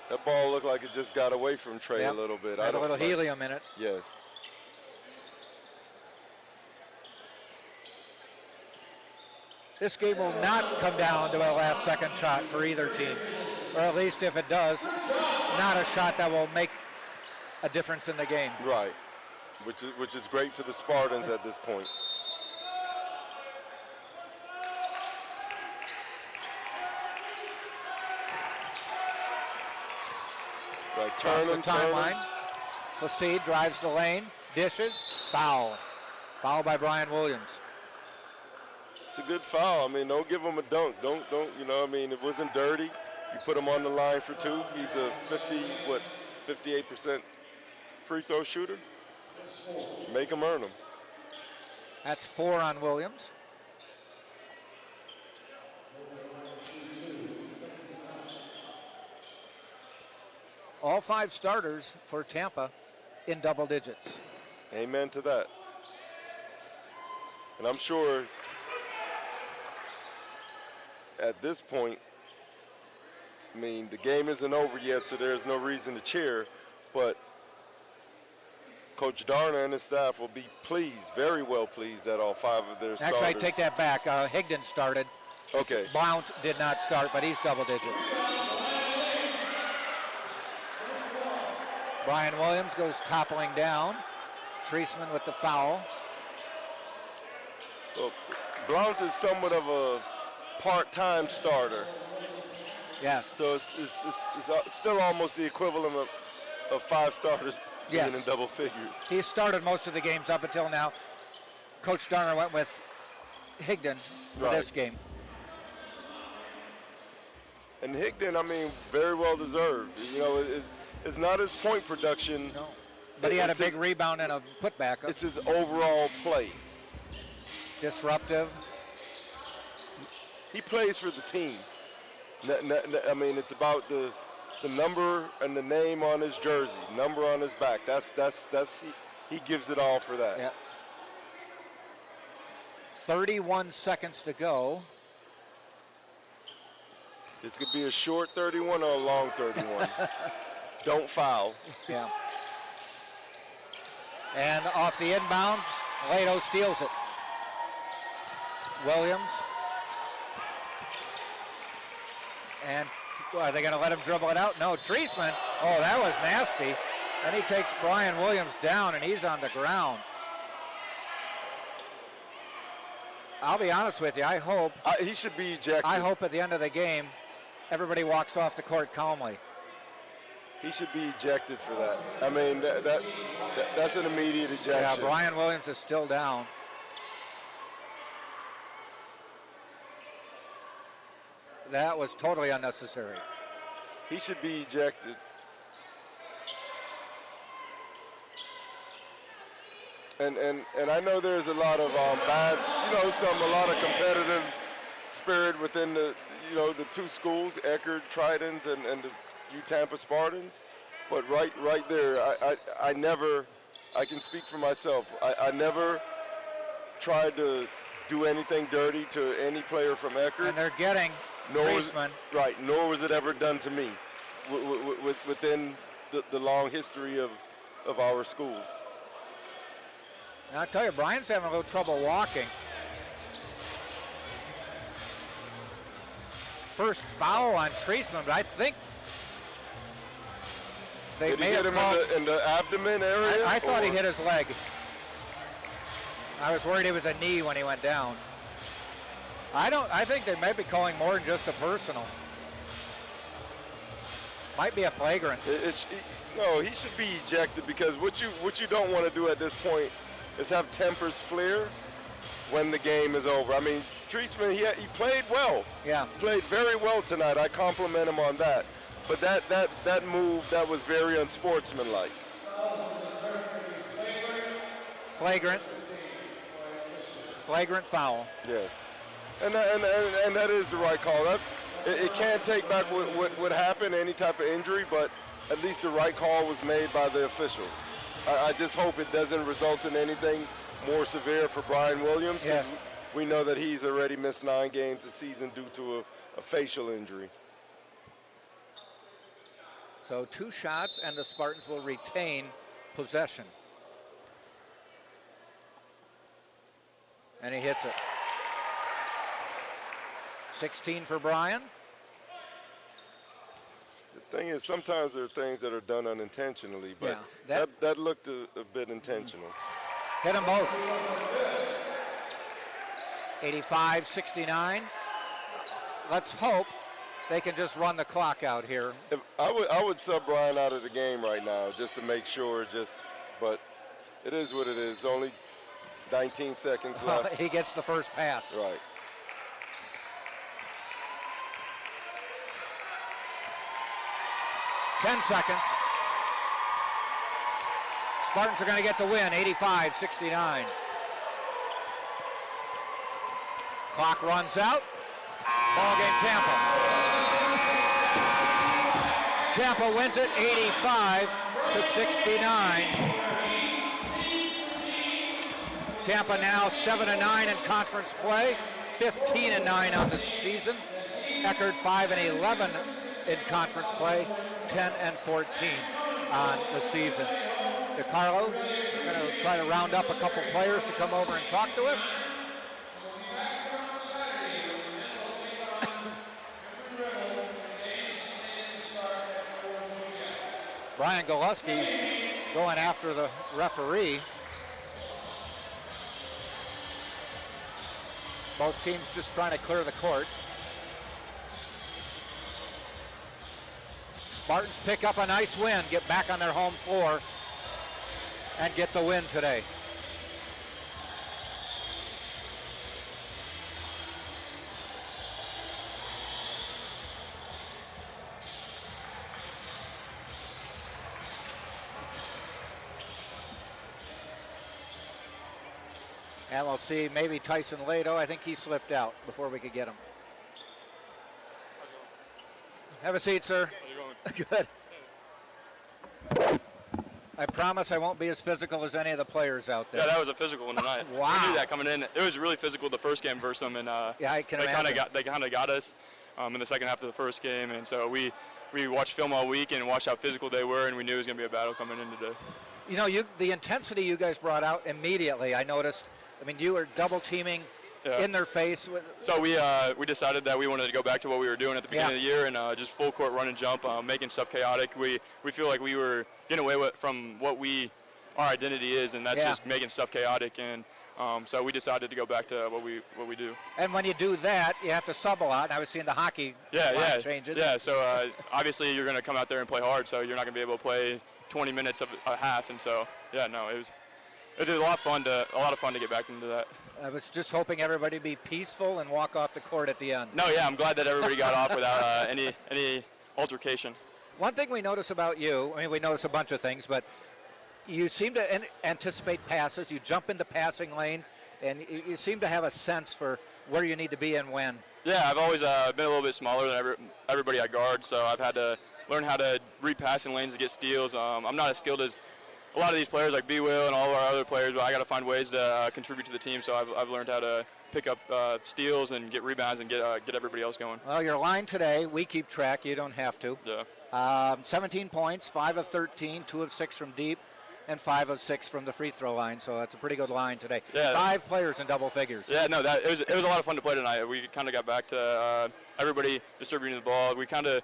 That ball looked like it just got away from Trey a little bit. Had a little helium in it. Yes. this game will not come down to a last second shot for either team. Or at least if it does, not a shot that will make a difference in the game. Right, which is great for the Spartans at this point. Right, Across the timeline. Placide drives the lane, dishes, foul. Foul by Brian Williams. It's a good foul. I mean, don't give him a dunk. Don't, you know, I mean, it wasn't dirty. You put him on the line for 2. He's a 58% free throw shooter. Make him earn them. That's 4 on Williams. All 5 starters for Tampa in double digits. Amen to that. And I'm sure at this point, I mean, the game isn't over yet, so there's no reason to cheer, but Coach Darna and his staff will be pleased, very well pleased, that all 5 of their starters. Actually, I take that back. Higdon started. Okay. Blount did not start, but he's double digits. Brian Williams goes toppling down. Treisman with the foul. Well, Blount is somewhat of a part-time starter. Yeah. So it's still almost the equivalent of 5 starters being in double figures. He started most of the games up until now. Coach Darner went with Higdon for this game. And Higdon, I mean, very well deserved. You know, it's not his point production. No. But he had a big rebound and a putback. It's his overall play. Disruptive. He plays for the team. I mean, it's about the number and the name on his jersey, number on his back. He gives it all for that. Yeah. 31 seconds to go. This could be a short 31 or a long 31. Don't foul. Yeah. And off the inbound, Lato steals it. Williams. And are they going to let him dribble it out? No, Treisman. Oh, that was nasty. And he takes Brian Williams down, and he's on the ground. I'll be honest with you. I hope he should be ejected. I hope at the end of the game, everybody walks off the court calmly. He should be ejected for that. I mean, that's an immediate ejection. Yeah, Brian Williams is still down. That was totally unnecessary. He should be ejected. And I know there's a lot of bad, a lot of competitive spirit within the 2 schools, Eckerd, Tridents, and the Tampa Spartans. But right there, I can speak for myself. I never tried to do anything dirty to any player from Eckerd. And they're getting Treisman. Right, nor was it ever done to me within the long history of our schools. And I'll tell you, Brian's having a little trouble walking. First foul on Treisman, but I think they may have hit him in the abdomen area? I thought he hit his leg. I was worried it was a knee when he went down. I think they might be calling more than just a personal. Might be a flagrant. No, he should be ejected, because what you don't want to do at this point is have tempers flare when the game is over. I mean, Treisman, he played well. Yeah. Played very well tonight. I compliment him on that. But that move, that was very unsportsmanlike. Flagrant foul. Yes. And that is the right call. It can't take back what happened, any type of injury, but at least the right call was made by the officials. I just hope it doesn't result in anything more severe for Brian Williams, because we know that he's already missed 9 games this season due to a facial injury. So 2 shots, and the Spartans will retain possession. And he hits it. 16 for Brian. The thing is, sometimes there are things that are done unintentionally, but Yeah, that looked a bit intentional. Hit them both. 85-69. Let's hope they can just run the clock out here. I would sub Brian out of the game right now just to make sure. But it is what it is. Only 19 seconds left. He gets the first pass. Right. Ten seconds. Spartans are going to get the win, 85-69. Clock runs out. Ball game Tampa. Tampa wins it 85-69. Tampa now 7-9 in conference play, 15-9 on the season. Eckerd 5-11 in conference play, 10-14 on the season. DeCarlo going to try to round up a couple players to come over and talk to us. Brian Goluski's going after the referee. Both teams just trying to clear the court. Spartans pick up a nice win, get back on their home floor, and get the win today. And we'll see maybe Tyson Lato. I think he slipped out before we could get him. Have a seat, sir. Good. I promise I won't be as physical as any of the players out there. Yeah, that was a physical one tonight. Wow. We knew that coming in. It was really physical the first game versus them, and yeah, I can they imagine. kind of got us in the second half of the first game, and so we watched film all week and watched how physical they were, and we knew it was going to be a battle coming in today. You know, the intensity you guys brought out immediately, I noticed. I mean, you were double teaming in their face. So we decided that we wanted to go back to what we were doing at the beginning of the year and just full court run and jump, making stuff chaotic. We feel like we were getting away from what our identity is, and that's just making stuff chaotic. And so we decided to go back to what we do. And when you do that, you have to sub a lot. And I was seeing the hockey line changes. Yeah, so obviously you're going to come out there and play hard, so you're not going to be able to play 20 minutes of a half. And so, it was a lot of fun to get back into that. I was just hoping everybody be peaceful and walk off the court at the end. No, yeah, I'm glad that everybody got off without any altercation. One thing we notice about you, I mean, we notice a bunch of things, but you seem to anticipate passes. You jump into passing lane, and you seem to have a sense for where you need to be and when. Yeah, I've always been a little bit smaller than everybody I guard, so I've had to learn how to read passing lanes to get steals. I'm not as skilled as a lot of these players like B-Will and all of our other players, but I got to find ways to contribute to the team, so I've learned how to pick up steals and get rebounds and get everybody else going. Well, your line today, we keep track. You don't have to. Yeah. 17 points, 5 of 13, 2 of 6 from deep, and 5 of 6 from the free throw line, so that's a pretty good line today. Yeah. 5 players in double figures. Yeah, no, it was a lot of fun to play tonight. We kind of got back to everybody distributing the ball. We kind of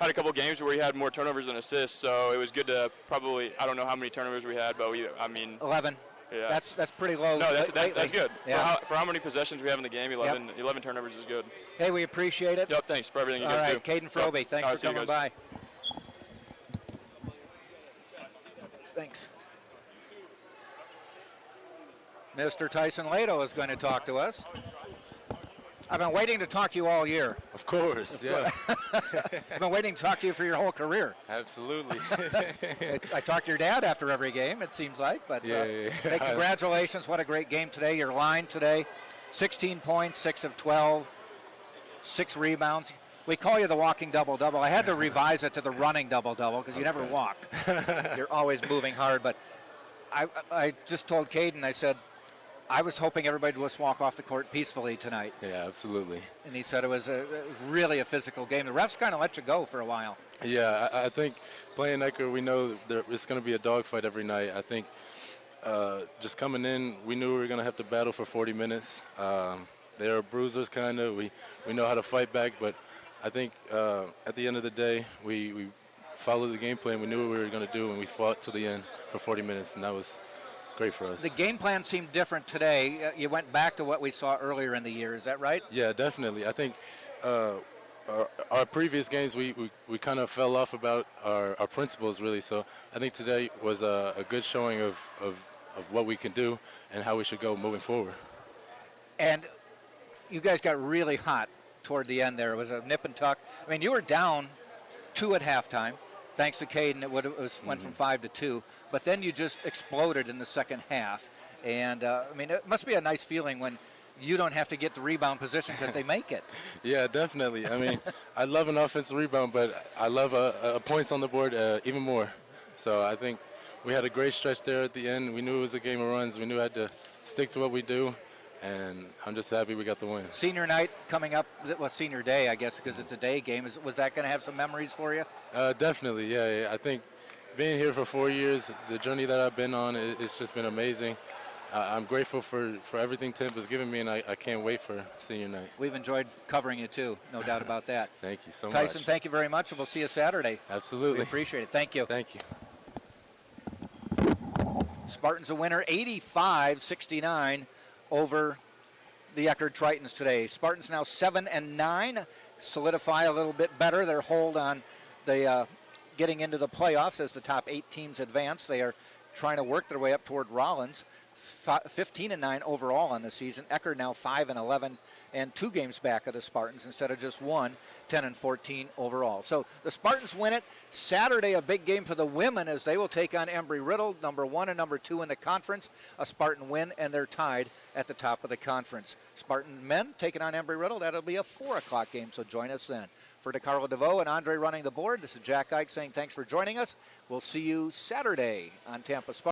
had a couple games where we had more turnovers than assists, so it was good to probably, I don't know how many turnovers we had, but 11. Yeah. That's pretty low. No, that's good. Yeah. For how many possessions we have in the game, 11 turnovers is good. Hey, we appreciate it. Yep, thanks for everything you All guys right, do. Caden Froby, thanks for see you coming guys. by. Thanks. Mr. Tyson Lato is going to talk to us. I've been waiting to talk to you all year. Of course, yeah. I've been waiting to talk to you for your whole career. Absolutely. I talk to your dad after every game, it seems like. But Yeah. Hey, congratulations. What a great game today. Your line today, 16 points, 6 of 12, 6 rebounds. We call you the walking double-double. I had to revise it to the running double-double because you never walk. You're always moving hard. But I just told Caden, I said, I was hoping everybody would just walk off the court peacefully tonight. Yeah, absolutely. And he said it was really a physical game. The refs kind of let you go for a while. Yeah, I think playing Eckerd, we know it's going to be a dogfight every night. I think just coming in, we knew we were going to have to battle for 40 minutes. They're bruisers, kind of. We know how to fight back, but I think at the end of the day, we followed the game plan. We knew what we were going to do, and we fought to the end for 40 minutes, and that was great for us. The game plan seemed different today. You went back to what we saw earlier in the year. Is that right? Yeah, definitely. I think our previous games, we kind of fell off about our principles, really. So I think today was a good showing of what we can do and how we should go moving forward. And you guys got really hot toward the end there. It was a nip and tuck. I mean, you were down 2 at halftime. Thanks to Caden, went from 5 to 2. But then you just exploded in the second half. And, I mean, it must be a nice feeling when you don't have to get the rebound position because they make it. Yeah, definitely. I mean, I love an offensive rebound, but I love points on the board even more. So I think we had a great stretch there at the end. We knew it was a game of runs. We knew we had to stick to what we do. And I'm just happy we got the win. Senior night coming up, well, senior day, I guess, because it's a day game. Was that going to have some memories for you? Definitely, yeah. I think being here for 4 years, the journey that I've been on, it's just been amazing. I'm grateful for everything Tampa's given me, and I can't wait for senior night. We've enjoyed covering you, too. No doubt about that. Thank you so much. Tyson, thank you very much, and we'll see you Saturday. Absolutely. We appreciate it. Thank you. Thank you. Spartans a winner, 85-69 over the Eckerd Tritons today. Spartans now 7-9, solidify a little bit better their hold on the getting into the playoffs as the top 8 teams advance. They are trying to work their way up toward Rollins. 15-9 overall on the season. Eckerd now 5-11 and 2 games back of the Spartans instead of just 1, 10-14 overall. So the Spartans win it. Saturday, a big game for the women as they will take on Embry-Riddle, number 1 and number 2 in the conference. A Spartan win, and they're tied at the top of the conference. Spartan men taking on Embry-Riddle. That'll be a 4 o'clock game, so join us then. For DeCarlo DeVoe and Andre running the board, this is Jack Ike saying thanks for joining us. We'll see you Saturday on Tampa Spartans.